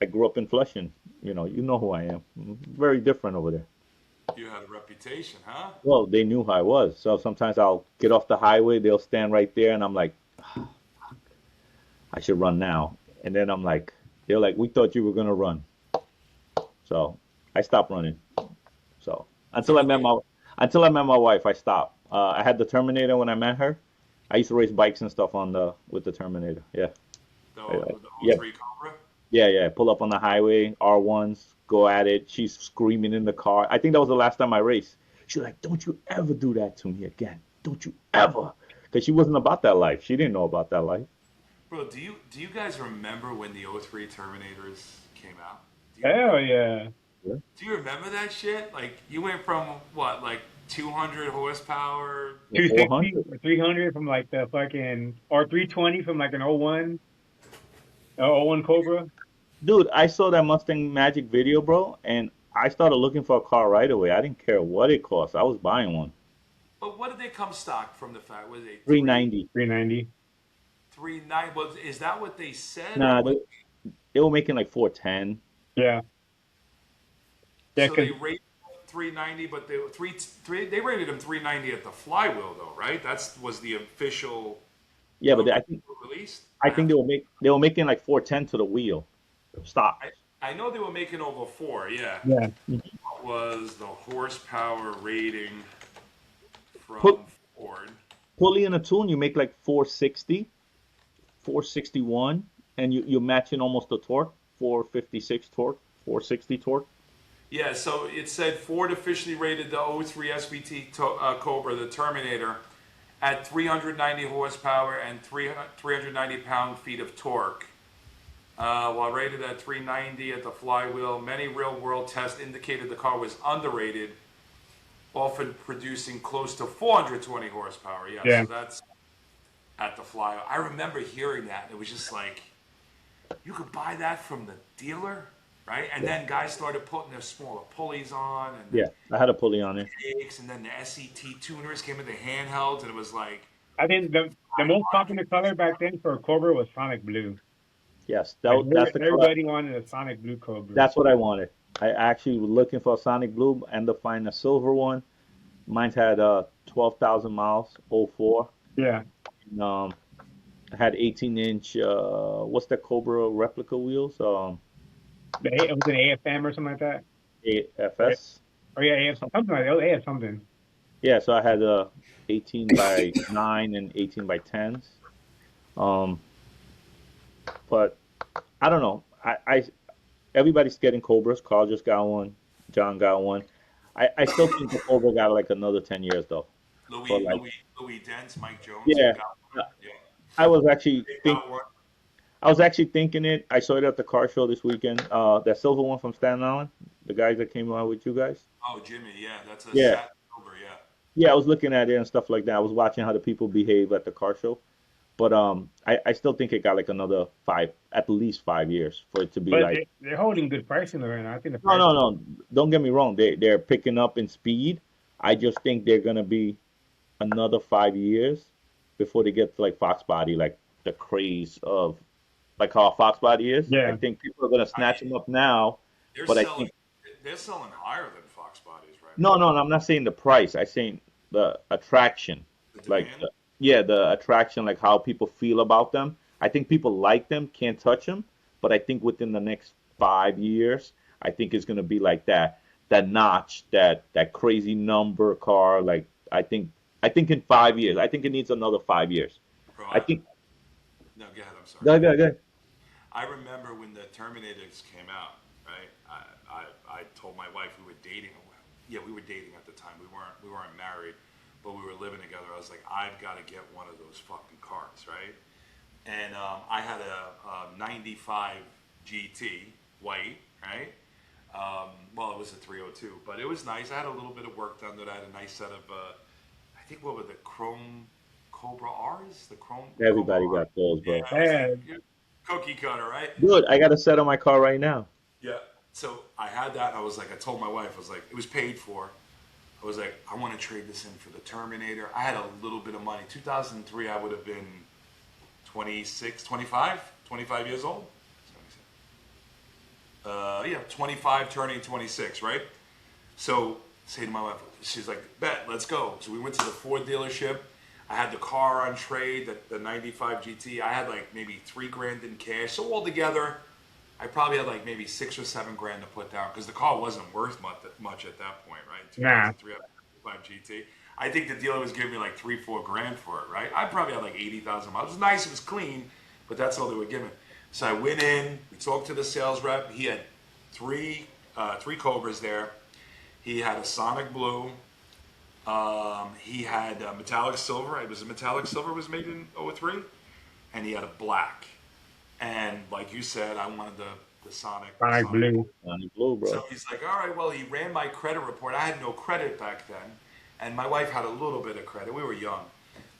I grew up in Flushing. You know who I am. Very different over there. You had a reputation, huh? Well, they knew who I was. So sometimes I'll get off the highway, they'll stand right there, and I'm like, I should run now. And then they're like, we thought you were gonna run. So I stopped running. So So do they, until I met my wife, I stopped. I had the Terminator when I met her. I used to race bikes and stuff with the Terminator. Yeah, the yeah, 03 Cobra? yeah. Pull up on the highway, R1s, go at it. She's screaming in the car. I think that was the last time I raced. She's like, "Don't you ever do that to me again? Don't you ever?" Because she wasn't about that life. She didn't know about that life. Bro, do you guys remember when the '03 Terminators came out? Do you Hell remember? yeah. Yeah. Do you remember that shit? Like you went from what, like 200 horsepower? 260 400. or 300 from like the fucking, or 320 from like an oh 01 Cobra. Dude, I saw that Mustang Magic video, bro, and I started looking for a car right away. I didn't care what it cost. I was buying one. But what did they come stock from the fact? Was it three 390. 390. three nine? Was is that what they said or Nah, what? they were making like 410. Yeah. Yeah, So because they rated 390, but they they rated them 390 at the flywheel though, right? That's was the official Yeah, but number I they think released. I think they were making like 410 to the wheel. Stop. I know they were making over four. Yeah. yeah, What was the horsepower rating Put from Ford? Pulley in a tune, you make like 460, 461, and you're matching almost the torque, 456 torque, 460 torque. Yeah, so it said Ford officially rated the '03 SVT Cobra, the Terminator, at 390 horsepower and 390 pound-feet of torque. While rated at 390 at the flywheel, many real-world tests indicated the car was underrated, often producing close to 420 horsepower. Yeah, yeah. so that's at the flywheel. I remember hearing that. It was just like, you could buy that from the dealer, right? And then guys started putting their smaller pulleys on, and Yeah, then I had a pulley on it. takes, and then the SET tuners came with the handhelds, and it was like, I think the most popular color back then for a Cobra was Sonic Blue. Yes, Like that's the color. everybody wanted a Sonic Blue Cobra. That's what I wanted. I actually was looking for a Sonic Blue, ended up finding a silver one. Mine's had 12,000 miles, '04. Yeah, I had 18-inch, what's that Cobra replica wheels? it was an AFM or something like that. Right? AFS. Oh yeah, AF something like that. AF something. Yeah, so I had 18 by 9 and 18 by 10s. Um, but I don't know. Everybody's getting Cobras. Carl just got one. John got one. I still think the Cobra got like another 10 years though. For Louis, like, Louis, Louis Dents, Mike Jones, who yeah, got one. Yeah, I was actually they think got one. I was actually thinking it. I saw it at the car show this weekend. That silver one from Staten Island, the guys that came out with you guys. Oh, Jimmy, yeah, that's a Yeah, satin silver, yeah. yeah, I was looking at it and stuff like that. I was watching how the people behave at the car show. But I still think it got like another at least 5 years for it to be But like. they're holding good pricing right now. I think the No, price. no, no. Don't get me wrong. They're picking up in speed. I just think they're gonna be another 5 years before they get to like Foxbody, like the craze of like how a Foxbody is. I Yeah, think people are gonna I snatch mean, them up now, they're but I selling, think they're selling higher than Fox bodies right no, now. no, no. I'm not saying the price. I'm saying the attraction, The like demand. yeah, the attraction, like how people feel about them. I think people like them, can't touch them, but I think within the next 5 years, I think it's gonna be like that notch, that crazy number car. Like I think in 5 years, I think it needs another 5 years. Bro, I think no, go ahead. I'm sorry. go. I remember when the Terminators came out, right? I told my wife we were dating. Yeah, we were dating at the time. We weren't married, but we were living together. I was like, I've got to get one of those fucking cars, right? And I had a '95 GT white, right? Well, it was a 302, but it was nice. I had a little bit of work done that. I had a nice set of, I think what were the Chrome Cobra R's? The Chrome Cobra Everybody R. got those, Yeah, bro. it was like yeah. cookie cutter, right? Good. I got a set on my car right now. Yeah. So I had that. I was like, I told my wife, I was like, it was paid for. I was like, I want to trade this in for the Terminator. I had a little bit of money. 2003, I would have been 26, 25 years old. yeah, 25 turning 26, right? So say to my wife, she's like, bet, let's go. So we went to the Ford dealership. I had the car on trade, the 95 GT. I had like maybe $3,000 in cash. So altogether, I probably had like maybe 6 or 7 grand to put down because the car wasn't worth much at that point, right? Nah. 2305 GT. I think the dealer was giving me like 3-4 grand for it, right? I probably had like 80,000 miles. It was nice, it was clean, but that's all they were giving. So I went in, we talked to the sales rep. He had three Cobras there. He had a Sonic Blue. He had metallic silver. It was a metallic silver, was made in '03, and he had a black. And like you said, I wanted the Sonic. Sonic Blue. Sonic Blue, bro. So he's like, all right, well, he ran my credit report. I had no credit back then, and my wife had a little bit of credit. We were young.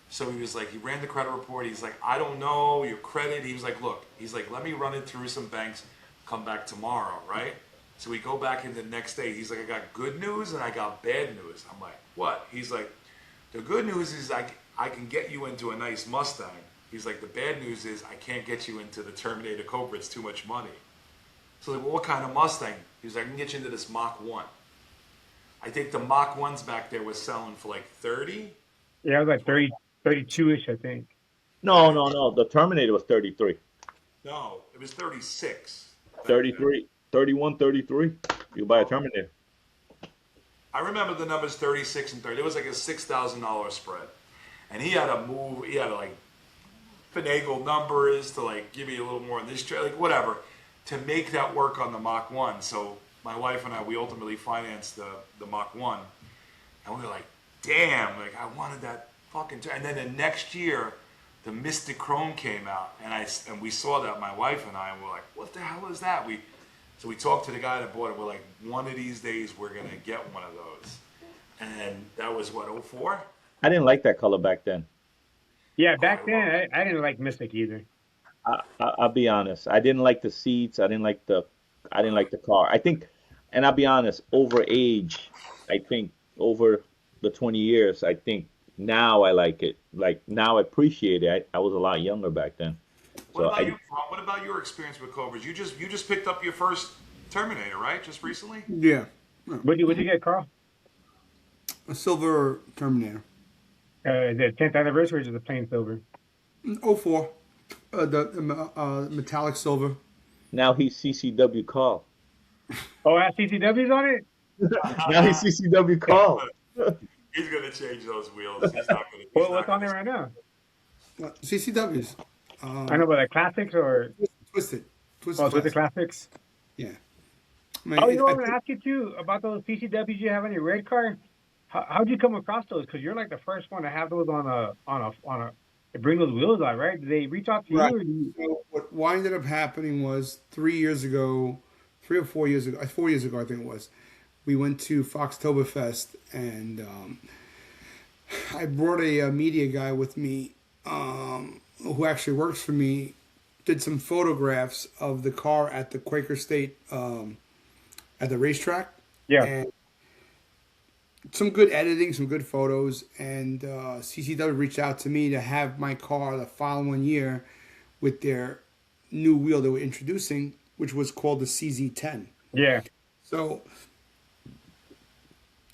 So he was like, he ran the credit report. He's like, I don't know your credit. He was like, look, he's like, let me run it through some banks. Come back tomorrow, right? So we go back in the next day. He's like, I got good news and I got bad news. I'm like, what? He's like, the good news is I can get you into a nice Mustang. He's like, the bad news is I can't get you into the Terminator Cobra. It's too much money. So like, well, what kind of Mustang? He was like, I can get you into this Mach 1. I think the Mach 1s back there was selling for like 30. Yeah, it was like 30, 32-ish, I think. No. The Terminator was 33. No, it was 36. 33, 31, 33. You buy a Terminator. I remember the numbers 36 and 30. It was like a $6,000 spread. And he had to move, he had to like finagle numbers to like give me a little more on this trade, like whatever, to make that work on the Mach 1. So my wife and I, we ultimately financed the Mach 1. And we were like, damn, like I wanted that fucking. And then the next year, the Mystic Chrome came out, and we saw that, my wife and I, and we're like, what the hell is that? So we talked to the guy that bought it. We're like, one of these days we're gonna get one of those. And that was what, '04? I didn't like that color back then. Yeah, back then I didn't like Mystic either. I'll be honest. I didn't like the seats. I didn't like the car. I think, and I'll be honest, over age, I think over the 20 years, I think now I like it. Like now I appreciate it. I was a lot younger back then. What about you, Ron? What about your experience with Cobras? You just picked up your first Terminator, right? Just recently? Yeah. What'd you get, Carl? A silver Terminator. The 10th anniversary or just the plain silver? '04. The metallic silver. Now he's CCW Carl. Oh, it has CCWs on it? Now he's CCW Carl. He's gonna change those wheels. He's not gonna. What's on there right now? CCWs. I know, but like classics or Twisted. oh, with the classics. Yeah. I mean, Oh, you know what I'm gonna ask you too about those CCWs you have on your red car. How'd you come across those? Because you're like the first one to have those on a to bring those wheels out, right? Did they reach out to you? Right. Or you... So what ended up happening was 3 years ago, 3 or 4 years ago, 4 years ago I think it was, we went to Foxtoberfest and I brought a media guy with me who actually works for me, did some photographs of the car at the Quaker State at the racetrack. Yeah. And some good editing, some good photos, and CCW reached out to me to have my car the following year with their new wheel they were introducing, which was called the CZ10. Yeah. So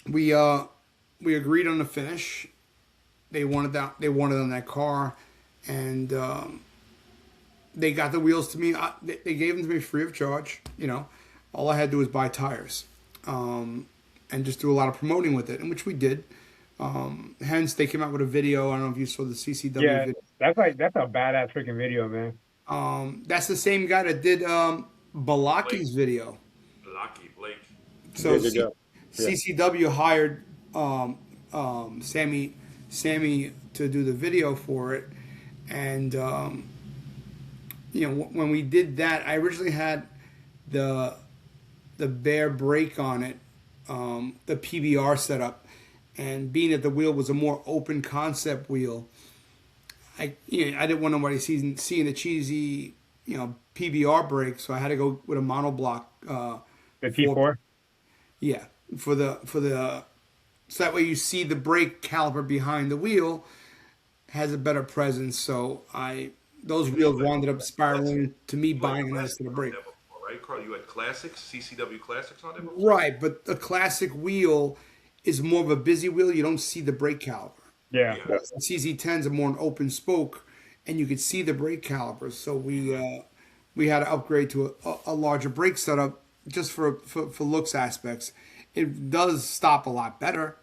we agreed on the finish. They wanted that. They wanted on that car, and they got the wheels to me. They gave them to me free of charge. You know, all I had to do was buy tires. And just do a lot of promoting with it, and which we did. Hence, they came out with a video. I don't know if you saw the CCW video. That's a badass freaking video, man. That's the same guy that did Balaki's video. Blake. So CCW hired Sammy to do the video for it, and when we did that, I originally had the bare brake on it. The PBR setup, and being that the wheel was a more open concept wheel, I didn't want nobody seeing the cheesy PBR brake, so I had to go with a monoblock. The T4. Yeah, for the so that way you see the brake caliper behind the wheel has a better presence. So those wheels wound up spiraling to me buying an instead of brake. Right, car? You had classics, CCW classics on there before? Right, but a classic wheel is more of a busy wheel. You don't see the brake caliper. Yeah. Yeah. The CZ10s are more an open spoke, and you could see the brake calipers. So we had to upgrade to a larger brake setup just for looks aspects. It does stop a lot better,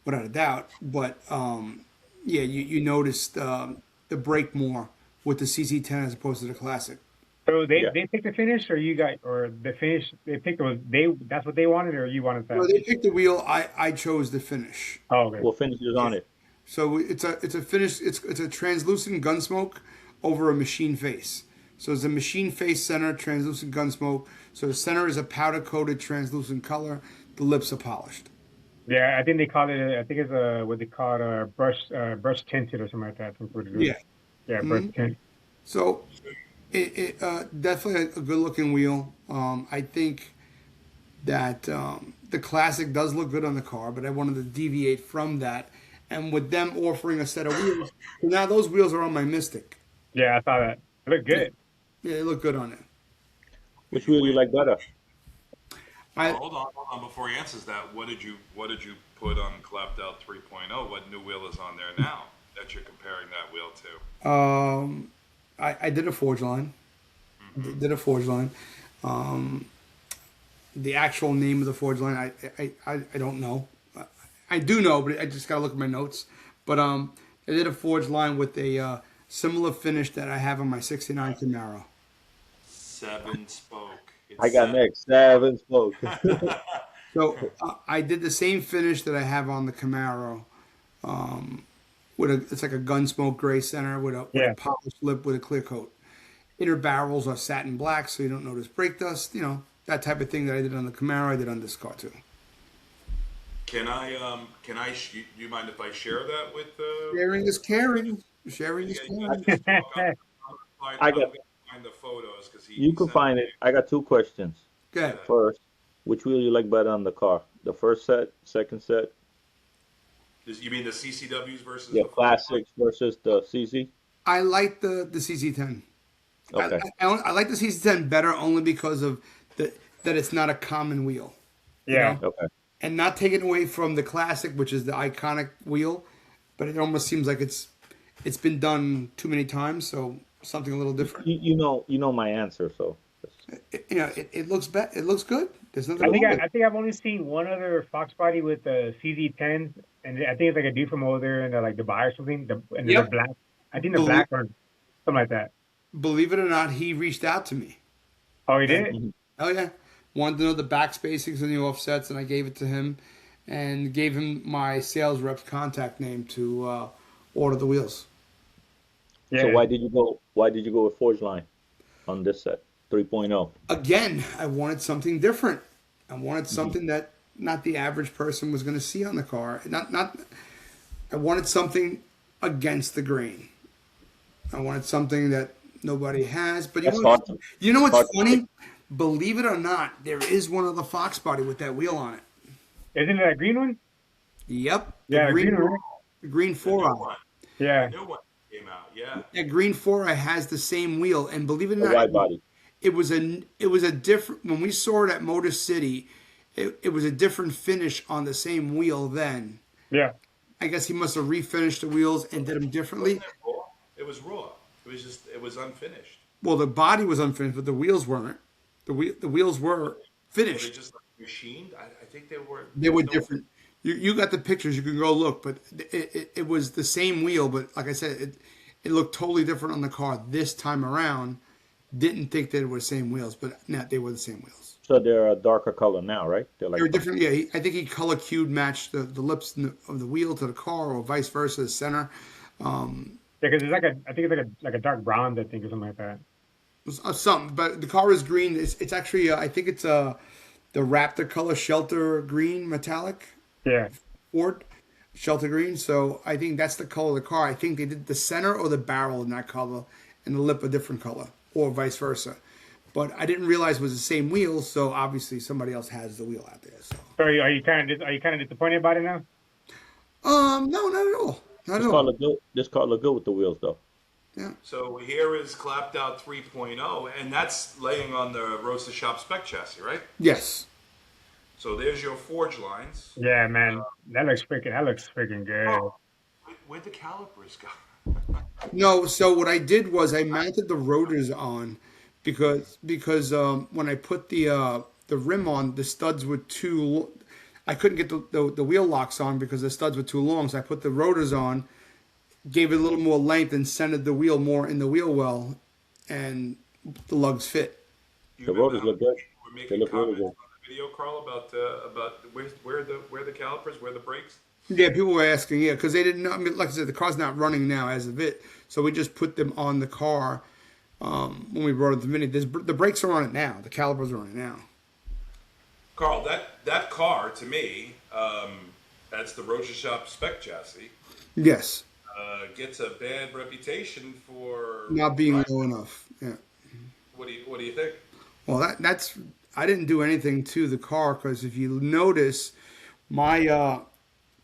without a doubt. But yeah, you noticed the brake more with the CZ10 as opposed to the classic. So Yeah. they picked the finish, or you got, or the finish they picked was they that's what they wanted, or you wanted No, that? they picked the wheel. I chose the finish. Oh, okay. What finish is on it? So it's a finish. It's a translucent gunsmoke over a machine face. So it's a machine face center, translucent gunsmoke. So the center is a powder coated translucent color. The lips are polished. Yeah, I think they call it. I think it's what they call it, brush tinted or something like that. That's what it is. Yeah. Yeah, brush tint. So it definitely a good looking wheel. I think that the classic does look good on the car, but I wanted to deviate from that. And with them offering a set of wheels, so now those wheels are on my Mystic. Yeah, I saw that. It looked good. Yeah, they look good on it. Which wheel you like better? Hold on. Before he answers that, what did you put on Klapdout 3.0? What new wheel is on there now that you're comparing that wheel to? I did a forge line. Did a forge line. The actual name of the forge line, I don't know. I do know, but I just gotta look at my notes. But I did a forge line with a similar finish that I have on my '69 Camaro. 7-spoke. It's I got next 7 spokes. So I did the same finish that I have on the Camaro. It's like a gunsmoke gray center with a polished lip with a clear coat. Inner barrels are satin black, so you don't notice brake dust. You know, that type of thing that I did on the Camaro, I did on this car too. Can I you mind if I share that with Sharing is caring. Sharing is caring. I got- find the photos because You can find it. I got 2 questions. Good. First, which wheel you like better on the car? The first set, second set? You mean the CCWs versus Yeah, the classics versus the CC? I like the CC10. Okay. I like the CC10 better only because of that it's not a common wheel. Yeah. Okay. And not taken away from the classic, which is the iconic wheel, but it almost seems like it's been done too many times, so something a little different. You know my answer, so. It looks it looks good. There's nothing I wrong think with it. I think I've only seen one other Foxbody with the CZ10s, and I think it's like a dude from over there in the Dubai or something. And they're Yep. black. I think they're black or something like that. Believe it or not, he reached out to me. Oh, he did? Oh yeah, wanted to know the back spacings and the offsets, and I gave it to him, and gave him my sales rep's contact name to order the wheels. Yeah. So why did you go with Forge Line on this set 3.0? Again, I wanted something different. I wanted something that not the average person was going to see on the car. I wanted something against the grain. I wanted something that nobody has. But That's hard. you know what's hard to funny? Believe it or not, there is one other Foxbody with that wheel on it. Isn't it that green one? Yep. Yeah, green one. The green new 4-eye. one? Yeah. The new one came out. Yeah. That green 4-eye has the same wheel, and believe it or A not, wide body. it was a different. When we saw it at Motor City, it was a different finish on the same wheel. Then Yeah. I guess he must have refinished the wheels and did them differently. It was raw. It was unfinished. Well, the body was unfinished, but the wheels weren't. The wheels were Were finished. they just like machined? I think they were. They were different. You got the pictures. You can go look, but it was the same wheel. But like I said, it looked totally different on the car this time around. Didn't think that it were the same wheels, but no, they were the same wheels. So they're a darker color now, right? They're like They were different. Yeah, I think he color cued matched the lips of the wheel to the car, or vice versa, the center. Yeah, because it's I think it's like a dark brown, I think, or something like that. Something, but the car is green. It's actually I think it's the Raptor color shelter green metallic. Yeah. Ford shelter green. So I think that's the color of the car. I think they did the center or the barrel in that color, and the lip a different color, or vice versa. But I didn't realize it was the same wheel. So obviously somebody else has the wheel out there. So Are you kind of disappointed about it now? no, not at all. Not at all. This car look good with the wheels though. Yeah. So here is Klapdout 3.0, and that's laying on the Roadster Shop Spec chassis, right? Yes. So there's your forge lines. Yeah, man, that looks freaking good. Oh, where'd the calipers go? No, so what I did was I mounted the rotors on because when I put the rim on, the studs were too. I couldn't get the wheel locks on because the studs were too long. So I put the rotors on, gave it a little more length, and centered the wheel more in the wheel well, and the lugs fit. You The remember rotors how look good. we were They making look really comments good. on the video, Carl, about where the calipers, where the brakes? Yeah, people were asking, yeah, because they didn't know. I mean, like I said, the car's not running now as of it, so we just put them on the car when we brought it to Mini. The brakes are on it now. The calipers are on it now. Carl, that car to me, that's the Roadster Shop Spec chassis, Yes, gets a bad reputation for not being driving. low enough. Yeah. What do you think? Well, that's I didn't do anything to the car because if you notice, my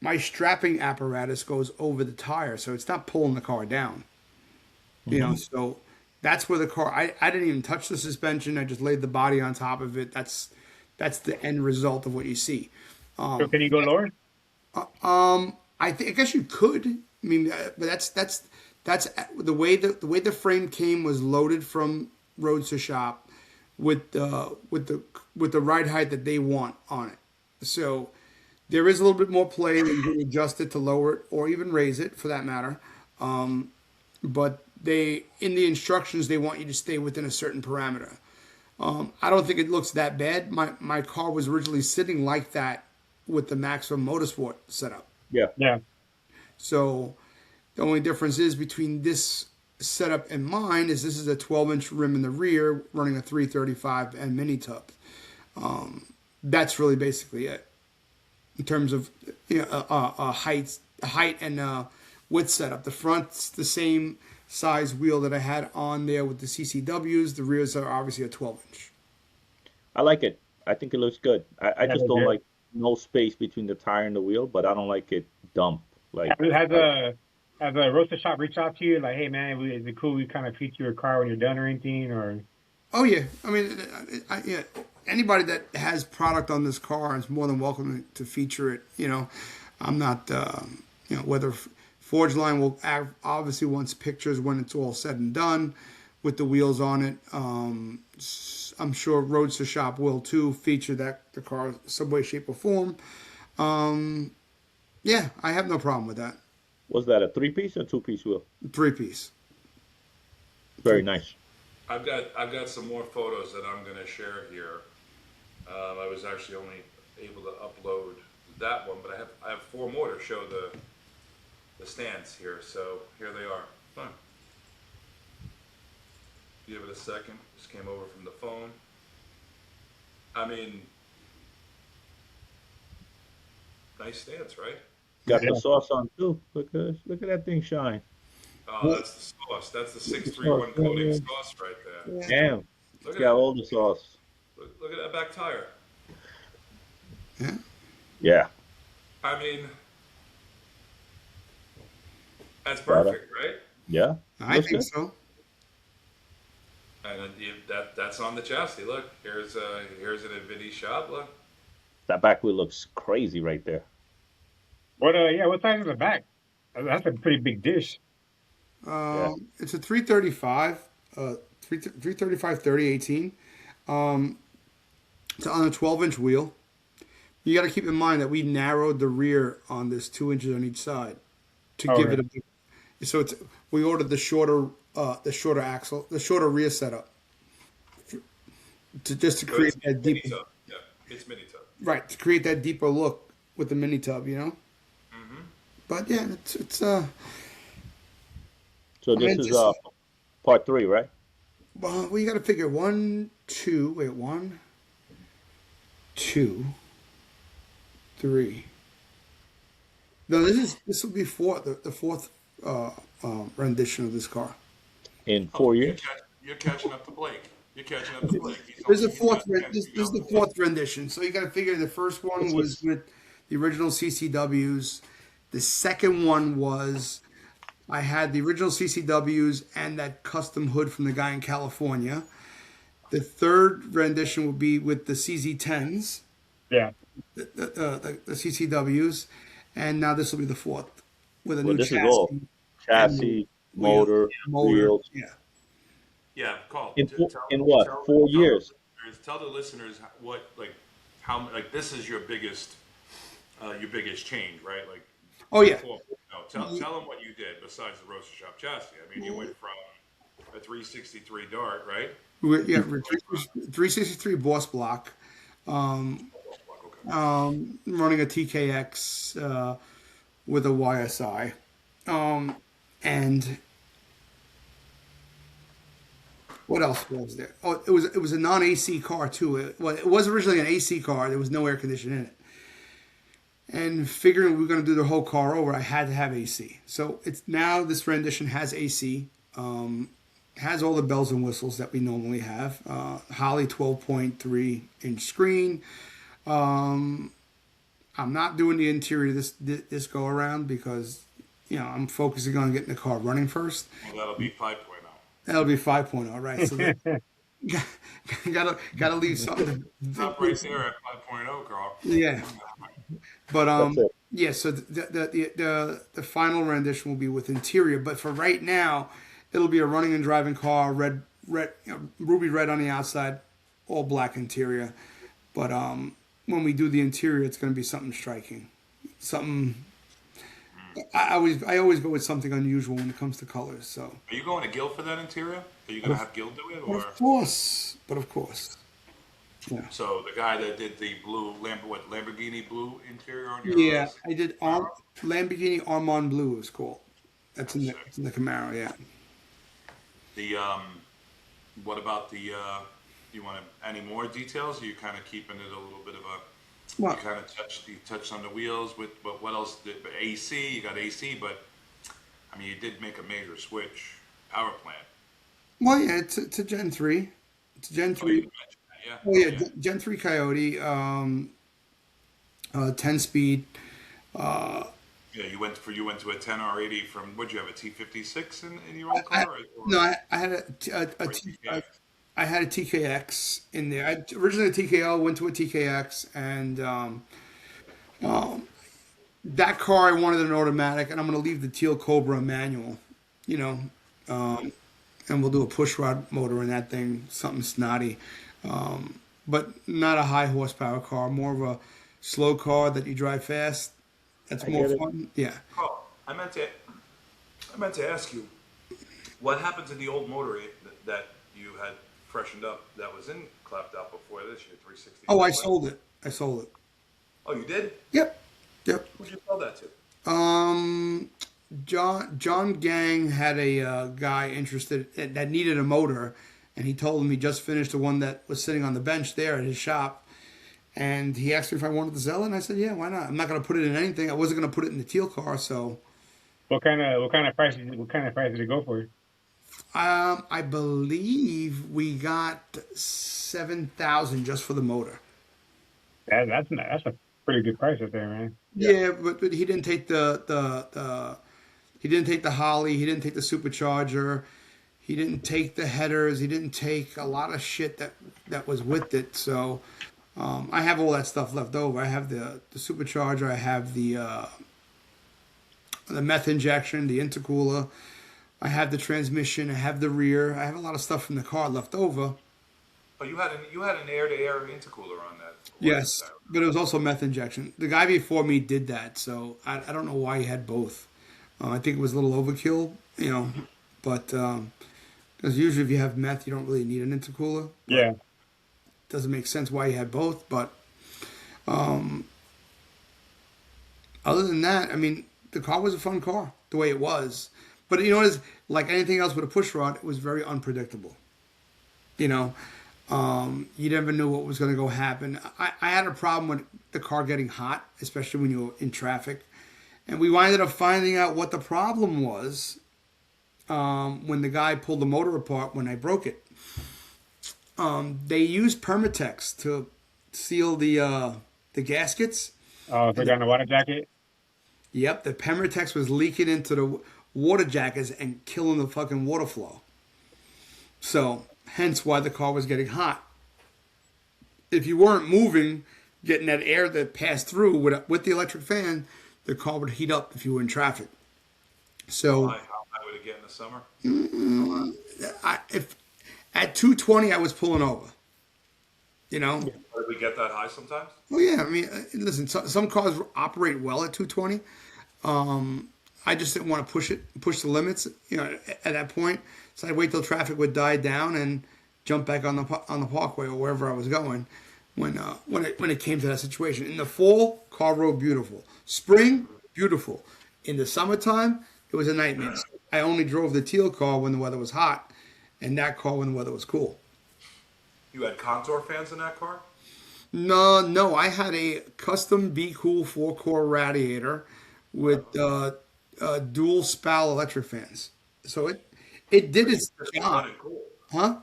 my strapping apparatus goes over the tire, so it's not pulling the car down. So that's where the car. I didn't even touch the suspension. I just laid the body on top of it. That's the end result of what you see. So can you go lower? I guess you could. I mean, but that's the way the frame came was loaded from Roadster Shop with the ride height that they want on it. So there is a little bit more play that you can adjust it to lower it or even raise it for that matter. But they in the instructions they want you to stay within a certain parameter. I don't think it looks that bad. My car was originally sitting like that with the Maximum Motorsport setup. Yeah. Yeah. So the only difference is between this setup and mine is this is a 12-inch rim in the rear running a 335 and mini tub. That's really basically it in terms of height and width setup. The front's the same size wheel that I had on there with the CCWs. The rears are obviously a 12-inch. I like it. I think it looks good. I Yeah, just they don't do. like no space between the tire and the wheel, but I don't like it dump. Like, Has a roaster shop reached out to you like, hey man, is it cool we kind of treat your car when you're done or anything? Or Oh yeah, I mean, yeah. Anybody that has product on this car is more than welcome to feature it. I'm not, whether Forge Line will obviously wants pictures when it's all said and done, with the wheels on it. I'm sure Roadster Shop will too feature the car some way, shape, or form. Yeah, I have no problem with that. was that a 3-piece or 2-piece wheel? 3-piece. Very nice. I've got some more photos that I'm going to share here. I was actually only able to upload that one, but I have four more to show the stands here. So here they are. Fun. Give it a second. Just came over from the phone. I mean, nice stands, right? Got Yeah. the sauce on too. Look at that thing shine. Oh, that's the sauce. That's the Sauce, 631 yeah, coating yeah. sauce right there. Damn, Look it's at got that. all the sauce. Look at that back tire. Yeah, Yeah, I mean, that's Got it. perfect, right? yeah. I Looks think good. so. And then that's on the chassis. Look, here's an NVIDIA shop. Look, That back wheel looks crazy right there. what size is the back? That's a pretty big dish. Yeah. It's a 335, 335 3018. It's on a 12-inch wheel. You got to keep in mind that we narrowed the rear on this 2 inches on each side to Oh, give yeah. it a big. So we ordered the shorter axle, the shorter rear setup, to so create it's that mini deeper tub. Yeah, it's mini tub. right to create that deeper look with the mini tub. But yeah, it's So I mean, this it's is just, part 3, right? well, you got to figure 1, 2, wait, 1, 2, 3. No, this will be the fourth rendition of this car. In Oh, 4 years. you're catching up to Blake. You're catching up to Blake. This is the fourth rendition. So you got to figure the first one was with the original CCWs. The second one was I had the original CCWs and that custom hood from the guy in California. The third rendition will be with the CZ10s, Yeah. the CCWs, and now this will be the fourth with a Well, new this is all chassis and chassis, wheel, motor, motor. wheels. Yeah. Yeah, Carl. In what? 4 years? Tell the listeners what like how like this is your biggest change, right? Like Oh yeah. tell them what you did besides the Roadster Shop chassis. I mean, you went from a 363 Dart, right? We're 363 Boss Block. Running a TKX with a YSI. And what else was there? Oh, it was a non-AC car too. It was originally an AC car. There was no air conditioning in it. And figuring we were going to do the whole car over, I had to have AC. So it's now this rendition has AC. Has all the bells and whistles that we normally have. Holley 12.3-inch screen. I'm not doing the interior this go around because I'm focusing on getting the car running first. Well, that'll be 5.0. That'll be 5.0, right? So gotta leave something. Stop right there at 5.0, Carl. Yeah, but That's it. yeah. So the final rendition will be with interior, but for right now, it'll be a running and driving car, red, ruby red on the outside, all black interior. But when we do the interior, it's going to be something striking, something. I always go with something unusual when it comes to colors. So. Are you going to Gil for that interior? Are you going to have Gil do it, or? Of course. Yeah. So the guy that did the blue Lamborghini blue interior on your Yeah, I did Lamborghini Armand Blue is called. It's in the Camaro. Yeah. The what about the? You want any more details? Or you kind of keeping it a little bit of a. Well, You touched on the wheels but what else? AC, you got AC, but I mean you did make a major switch power plant. well, yeah, it's a Gen 3. It's a Gen Oh, 3. you mentioned that, Oh yeah, Gen 3 Coyote, 10 speed. Yeah, you went to a 10R80 from what'd you have, a T56 in your old car? No, I had I had a TKX in there. Originally a TKL, went to a TKX, and that car I wanted an automatic, and I'm going to leave the Teal Cobra manual, and we'll do a push rod motor in that thing, something snotty, but not a high horsepower car, more of a slow car that you drive fast. That's more fun. Yeah. Oh, I meant to ask you, what happened to the old motor that you had freshened up that was in Klapdout before this year, 360? Oh, I sold it. Oh, you did? Yep. Who'd you sell that to? John Gang had a guy interested that needed a motor, and he told him he just finished the one that was sitting on the bench there at his shop, and he asked me if I wanted to sell it, and I said, yeah, why not? I'm not going to put it in anything. I wasn't going to put it in the teal car, so. What kind of price did it go for? I believe we got 7,000 just for the motor. That's a pretty good price up there, man. Yeah, but he didn't take the he didn't take the Holley, he didn't take the supercharger, he didn't take the headers, he didn't take a lot of shit that was with it. So I have all that stuff left over. I have the supercharger, I have the meth injection, the intercooler, I have the transmission, I have the rear, I have a lot of stuff from the car left over. Oh, you had an air-to-air intercooler on that. Yes, but it was also meth injection. The guy before me did that, so I don't know why he had both. I think it was a little overkill, but because usually if you have meth, you don't really need an intercooler. Yeah. It doesn't make sense why he had both, but other than that, I mean, the car was a fun car, the way it was. But you know what is, like anything else with a push rod, it was very unpredictable. You never knew what was going to go happen. I had a problem with the car getting hot, especially when you were in traffic. And we ended up finding out what the problem was when the guy pulled the motor apart when I broke it. They used Permatex to seal the gaskets. Oh, put on the water jacket? Yep, the Permatex was leaking into water jackets and killing the fucking water flow. So, hence why the car was getting hot. If you weren't moving, getting that air that passed through with the electric fan, the car would heat up if you were in traffic. So, How high would it get in the summer? if at 220, I was pulling over. You know? Did we get that high sometimes? Well, yeah. I mean, listen, some cars operate well at 220. I just didn't want to push the limits, at that point. So I'd wait till traffic would die down and jump back on the parkway or wherever I was going. When it came to that situation, in the fall, car rode beautiful. Spring, beautiful. In the summertime, it was a nightmare. I only drove the teal car when the weather was hot, and that car when the weather was cool. You had contour fans in that car? No, I had a custom Be Cool 4-core radiator with dual spout electric fans. So it did its job. Cool. Huh?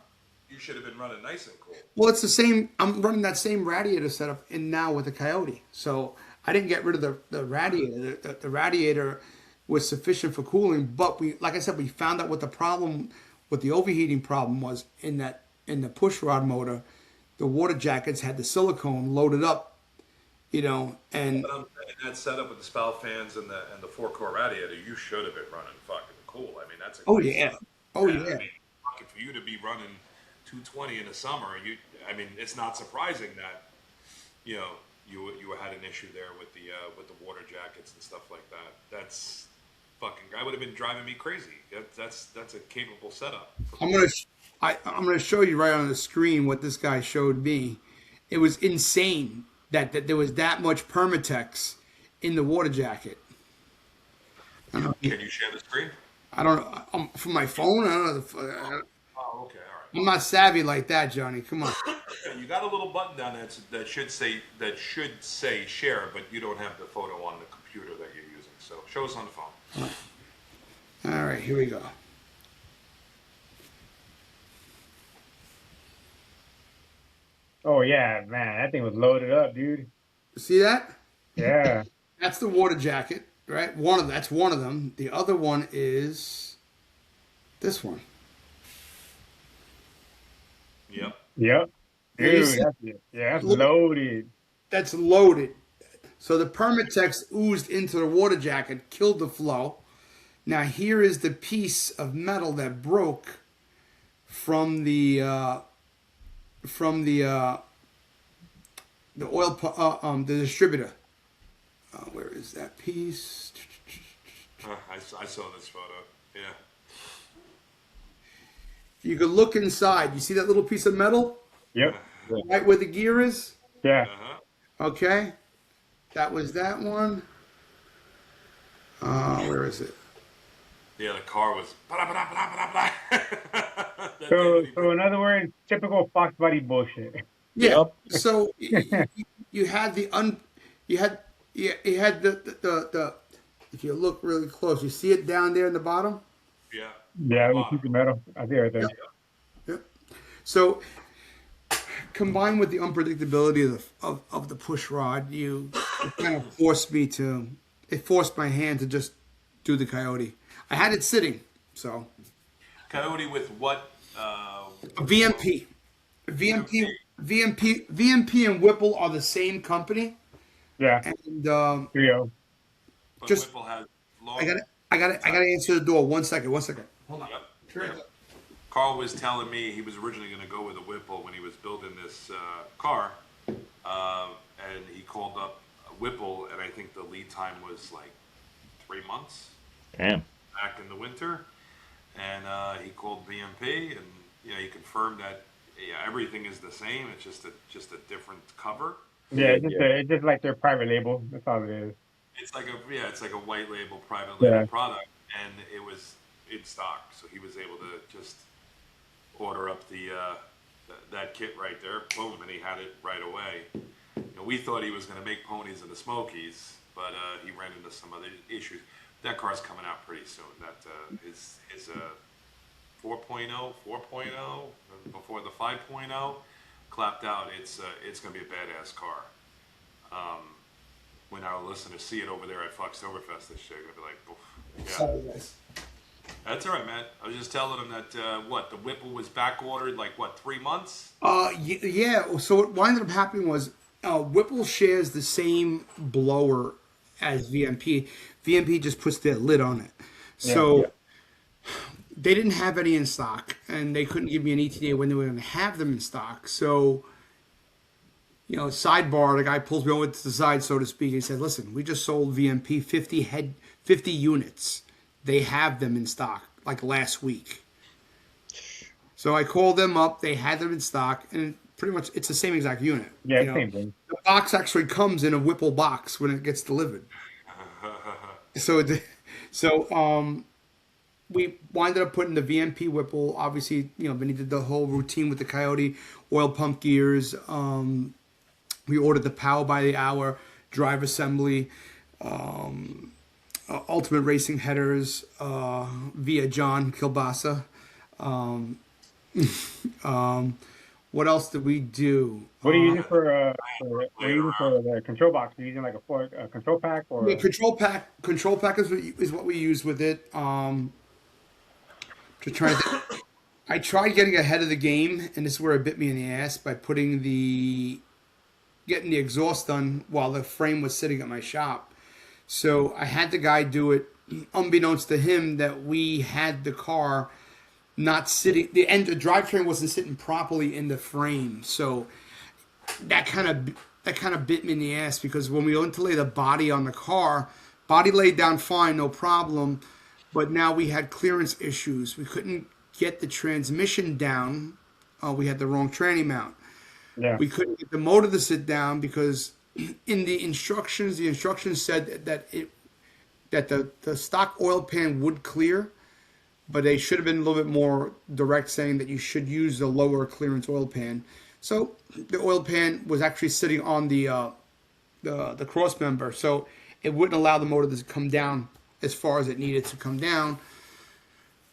You should have been running nice and cool. Well, it's the same. I'm running that same radiator setup in now with the Coyote. So I didn't get rid of the radiator. The radiator was sufficient for cooling, but like I said, we found out what the overheating problem was in the push rod motor. The water jackets had the silicone loaded up, and But I'm saying that setup with the spout fans and the 4-core radiator, you should have been running fucking cool. I mean, that's a great setup. Oh yeah. I mean, fucking for you to be running 220 in the summer, it's not surprising that, you had an issue there with the water jackets and stuff like that. That's fucking. I would have been driving me crazy. That's a capable setup. I'm gonna show you right on the screen what this guy showed me. It was insane that there was that much Permatex in the water jacket. Can you share the screen? I don't know. From my phone, I don't know. Oh, okay, all right. I'm not savvy like that, Johnny. Come on. You got a little button down there that should say share, but you don't have the photo on the computer that you're using. So show us on the phone. All right, here we go. Oh yeah, man, that thing was loaded up, dude. See that? Yeah. That's the water jacket, right? That's one of them. The other one is this one. Yep. Yep. Dude, that's loaded. That's loaded. So the Permatex oozed into the water jacket, killed the flow. Now here is the piece of metal that broke from the oil, the distributor. Where is that piece? I saw this photo. Yeah. You could look inside. You see that little piece of metal? Yep. Right where the gear is? Yeah. Okay. That was that one. Where is it? Yeah, the car was. So in other words, typical Foxbody bullshit. Yeah. Yep. So you had you had the if you look really close, you see it down there in the bottom? Yeah. Yeah, we keep the metal. I see everything. Yep. So combined with the unpredictability of the push rod, it kind of forced my hand to just do the Coyote. I had it sitting, so. Coyote with what? VMP. VMP and Whipple are the same company. Yeah. And Trio. But just- Whipple has long. I got to answer the door. One second. Hold on. Yep. Carl was telling me he was originally going to go with a Whipple when he was building this car, and he called up Whipple, and I think the lead time was like 3 months. Damn. Back in the winter, and he called BMP, and he confirmed that everything is the same. It's just a different cover. Yeah, it's just like their private label. That's all it is. It's like a white label, private label product, and it was in stock, so he was able to just order up that kit right there, boom, and he had it right away. We thought he was going to make ponies in the Smokies, but he ran into some other issues. That car's coming out pretty soon. That his 4.0 before the 5.0 Klapdout. It's going to be a badass car. When our listeners see it over there at Foxtoberfest this year, they're going to be like, oof. Yeah. Sorry, guys. That's all right, man. I was just telling him that the Whipple was back ordered like 3 months. Yeah. So what ended up happening was Whipple shares the same blower as VMP. VMP just puts their lid on it. Yeah. So they didn't have any in stock, and they couldn't give me an ETA when they were going to have them in stock. So, sidebar, the guy pulls me over to the side, so to speak. He said, "Listen, we just sold VMP 50 units. They have them in stock like last week." So I called them up. They had them in stock, and pretty much it's the same exact unit. Yeah, same thing. The box actually comes in a Whipple box when it gets delivered. So we winded up putting the VMP Whipple. Obviously, Vinny did the whole routine with the Coyote oil pump gears. We ordered the power by the hour drive assembly, ultimate racing headers via John Kilbasa. What else did we do? What are you using for the control box? Are you using like a control pack or? The control pack is what we use with it. To try to I tried getting ahead of the game, and this is where it bit me in the ass by getting the exhaust done while the frame was sitting at my shop. So I had the guy do it, unbeknownst to him that we had the car not sitting. The drivetrain wasn't sitting properly in the frame, so that kind of bit me in the ass because when we went to lay the body on the car, body laid down fine, no problem. But now we had clearance issues. We couldn't get the transmission down. We had the wrong tranny mount. Yeah. We couldn't get the motor to sit down because in the instructions said that the stock oil pan would clear, but they should have been a little bit more direct saying that you should use the lower clearance oil pan. So the oil pan was actually sitting on the cross member, so it wouldn't allow the motor to come down as far as it needed to come down.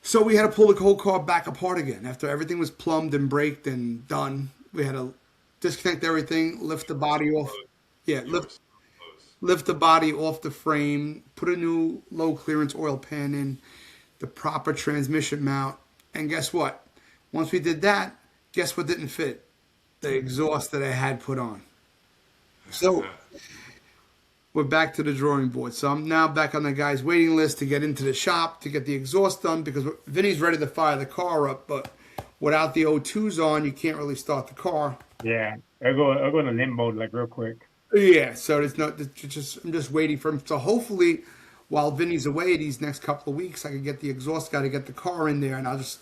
So we had to pull the whole car back apart again. After everything was plumbed and braked and done, we had to disconnect everything, lift the body off. Yeah, lift the body off the frame, put a new low clearance oil pan in, the proper transmission mount. And guess what? Once we did that, guess what didn't fit? The exhaust that I had put on. So we're back to the drawing board. So I'm now back on the guy's waiting list to get into the shop to get the exhaust done because Vinny's ready to fire the car up, but without the O2s on, you can't really start the car. Yeah, I'll go in a limbo mode like real quick. Yeah, so I'm just waiting for him. So hopefully, while Vinny's away these next couple of weeks, I can get the exhaust guy to get the car in there, and I'll just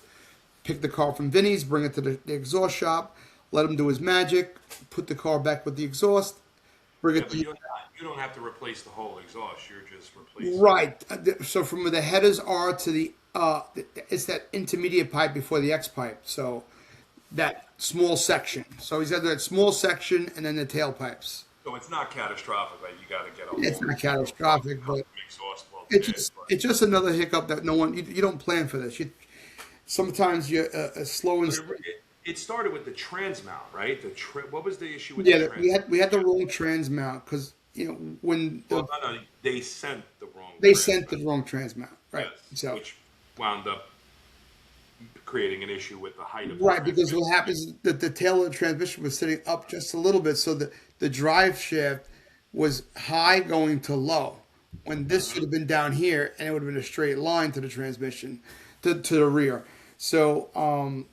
pick the car from Vinny's, bring it to the exhaust shop, let him do his magic, put the car back with the exhaust, bring it to you don't have to replace the whole exhaust. You're just replacing. Right. So from where the headers are to the it's that intermediate pipe before the X pipe. So that small section. So he's got that small section and then the tailpipes. So it's not catastrophic. Like you got to get a. It's not catastrophic, but exhaust. Well, it's just another hiccup that no one you don't plan for this. Sometimes you're slow and. It started with the trans mount, right? What was the issue with the trans? we had the wrong trans mount because when they sent the wrong. They sent the wrong trans mount, right? Yes, so which wound up creating an issue with the height of right because what happens is that the tail of the transmission was sitting up just a little bit, so the drive shaft was high going to low when this should have been down here and it would have been a straight line to the transmission to the rear. So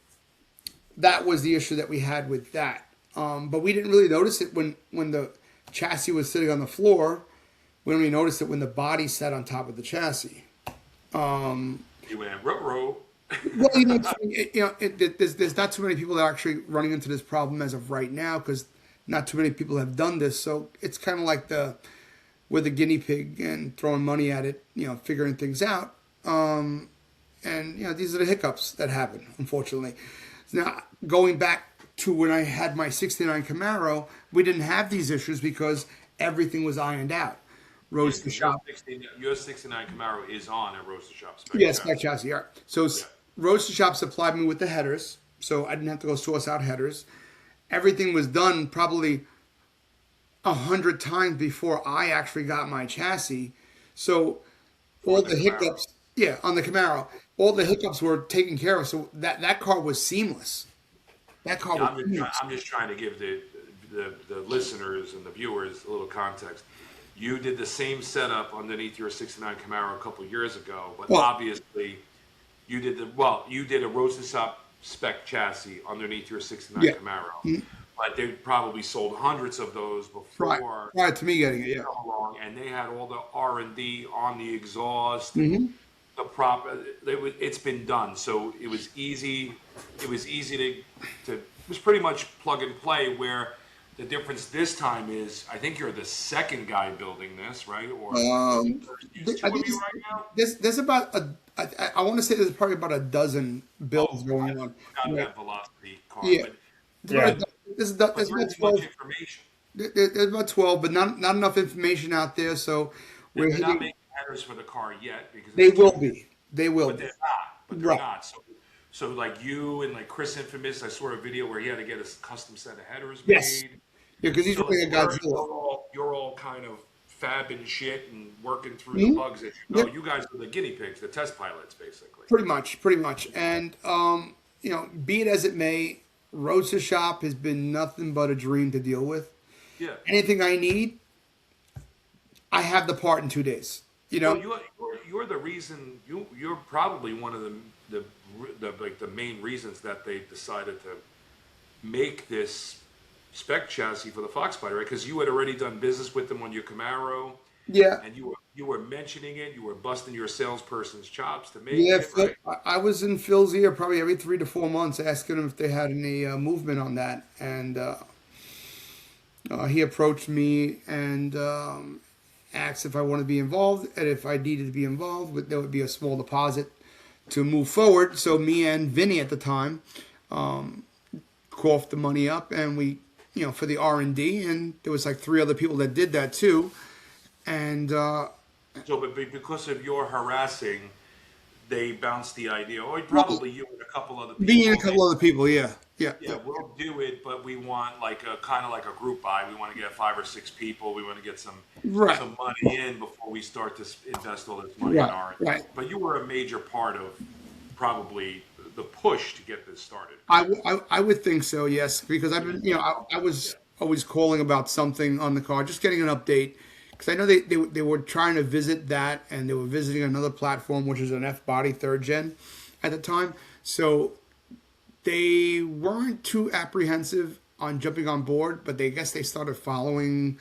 that was the issue that we had with that. But we didn't really notice it when the chassis was sitting on the floor. We only noticed it when the body sat on top of the chassis. You went row. Well, there's not too many people that are actually running into this problem as of right now because not too many people have done this. So it's kind of like we're the guinea pig and throwing money at it, figuring things out. And these are the hiccups that happen, unfortunately. Now, going back to when I had my 69 Camaro, we didn't have these issues because everything was ironed out. Roadster shop. Your 69 Camaro is on a Roadster shop. Spec Yes, Spec chassis. Yeah. So Roadster shop supplied me with the headers, so I didn't have to go source out headers. Everything was done probably 100 times before I actually got my chassis. So for all the the Camaro. hiccups. Yeah, on the Camaro, all the hiccups were taken care of. So that car was seamless. That car Yeah, was seamless. I'm just trying to give the listeners and the viewers a little context. You did the same setup underneath your '69 Camaro a couple years ago, but Well, obviously you did a Roadster Shop Spec chassis underneath your '69 yeah. Camaro, Mhm. but they probably sold hundreds of those Prior, before prior to me getting it, you yeah. come along, and they had all the R&D on the exhaust and Hmm. the prop. It's been done, so it was easy. It was easy it was pretty much plug and play. Where the difference this time is, I think you're the second guy building this, right? Or there's I two of think you right now. there's about I want to say there's probably about a dozen builds Oh, going I on. forgot Yeah, that velocity car, yeah. but There's about Yeah. but there's there about isn't much 12. information. There's about 12, but not enough information out there. So we're They're not hitting. making headers for the car yet because They it's too. will be. They will But be. they're not. But they're Right. not. So like you and like Chris Infamous, I saw a video where he had to get a custom set of headers Yes. made. Yeah, because he's So like running a Godzilla. you're all kind of fabbing shit and working through the Mhm. bugs as you go. Yep. You guys are the guinea pigs, the test pilots, basically. Pretty much. Pretty much. And be it as it may, Roadster Shop has been nothing but a dream to deal with. Yeah. Anything I need, I have the part in 2 days. You Well, know. you're the reason. You're probably one of the main reasons that they decided to make this spec chassis for the Foxbody, right? Because you had already done business with them on your Camaro, Yeah. and you were mentioning it. You were busting your salesperson's chops to make Yeah, it, right? I was in Phil's ear probably every 3 to 4 months asking him if they had any movement on that, and he approached me and asked if I wanted to be involved, and if I needed to be involved, there would be a small deposit to move forward. So me and Vinny at the time coughed the money up, and we, for the R&D, and there was like 3 other people that did that too, and So, but because of your harassing, they bounced the idea, or probably you and a couple other people. me and a couple other people, yeah, yeah, Yeah, we'll do it, but we want like a kind of like a group buy. We want to get 5 or 6 people. We want to get right, some money in before we start to invest all this money in right, R&D. right. But you were a major part of probably the push to get this started. I would think so, yes, because I've been, I was always calling about something on the car, just getting an update, because I know they were trying to visit that, and they were visiting another platform, which is an F-Body 3rd Gen at the time, so they weren't too apprehensive on jumping on board, but I guess they started following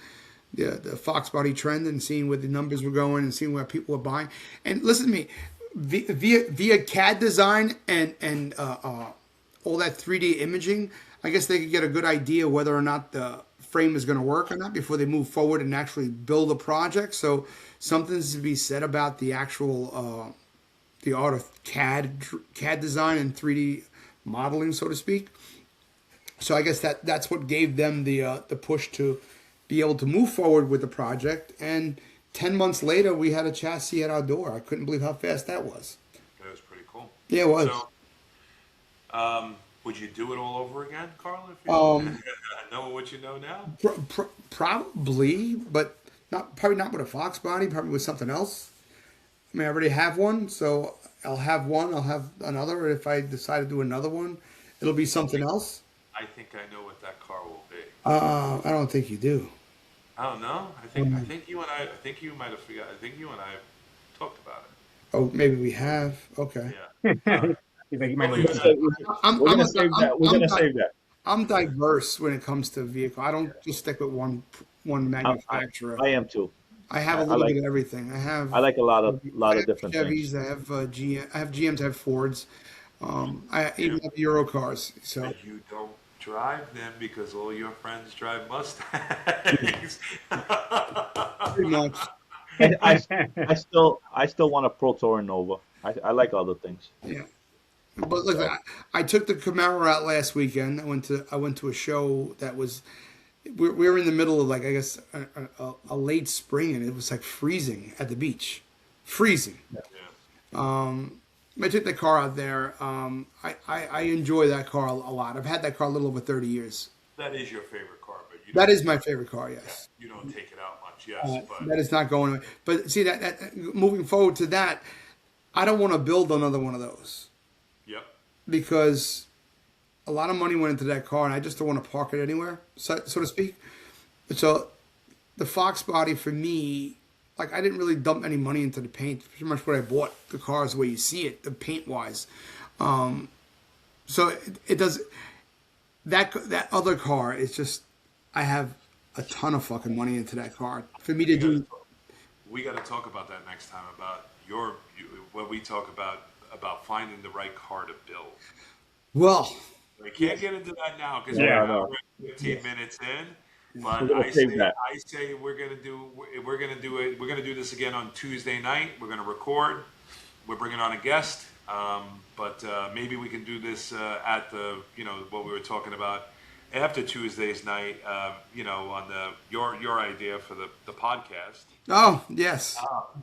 the Foxbody trend and seeing where the numbers were going and seeing where people were buying. And listen to me, via CAD design and all that 3D imaging, I guess they could get a good idea whether or not the frame is going to work or not before they move forward and actually build a project. So something's to be said about the actual the art of CAD design and 3D modeling, so to speak. So I guess that's what gave them the push to be able to move forward with the project. And 10 months later, we had a chassis at our door. I couldn't believe how fast that was. That was pretty cool. Yeah, it was. So, would you do it all over again, Carl? If you know what you know now? Probably, but probably not with a Foxbody. Probably with something else. I mean, I already have one, so I'll have one. I'll have another. If I decide to do another one, it'll be something else. I think I know what that car will be. I don't think you do. I don't know. I think you and I think you might have forgot. I think you and I talked about it. Oh, maybe we have. Okay. Yeah. He's like, you might Well, know. I'm, We're I'm, gonna a, save I'm, that. We're I'm, gonna di- save that. I'm diverse when it comes to vehicle. I don't just stick with one manufacturer. I am too. I have a I little like- bit of everything. I like a lot of I have different Chevys. things. I have GM. I have GMs. I have Fords. I even have Euro cars. So But you don't drive them because all your friends drive Mustangs. pretty much. I still want a Pro Touring Nova. I like other things. Yeah. But look, I took the Camaro out last weekend. I went to a show that was. We were in the middle of like I guess a late spring, and it was like freezing at the beach, freezing. I took the car out there. I enjoy that car a lot. I've had that car a little over 30 years. That is your favorite car, but That is my favorite car. Yes. you don't take it out much. much, yes. But That is not going away. But see that moving forward to that, I don't want to build another one of those yep, because a lot of money went into that car, and I just don't want to park it anywhere, so to speak. So the Foxbody for me, like I didn't really dump any money into the paint. Pretty much what I bought the car is the way you see it, the paint wise. So it does that other car is just I have a ton of fucking money into that car for me to do. we got to talk about that next time about what we talk about finding the right car to build. Well, We can't get into that now because Yeah, we're no. already 15 minutes in. We're But gonna save that. I say we're gonna do it. We're gonna do this again on Tuesday night. We're gonna record. We're bringing on a guest, but maybe we can do this at the what we were talking about after Tuesday's night. On your idea for the podcast. oh yes,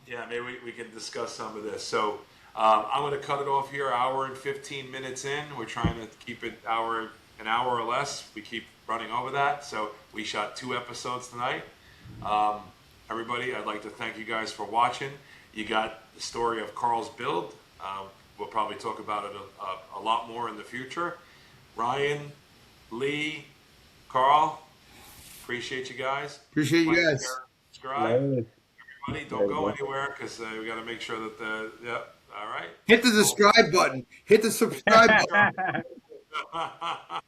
Yeah, maybe we can discuss some of this. So I'm going to cut it off here. Hour and 15 minutes in. We're trying to keep it an hour or less. We keep running over that. So we shot 2 episodes tonight. Everybody, I'd like to thank you guys for watching. You got the story of Carl's build. We'll probably talk about it a lot more in the future. Ryan, Lee, Carl, appreciate you guys. appreciate you Like, guys. share, subscribe. Right. Everybody, don't go anywhere because we got to make sure that all right. Hit the subscribe button. Hit the subscribe button. Cool.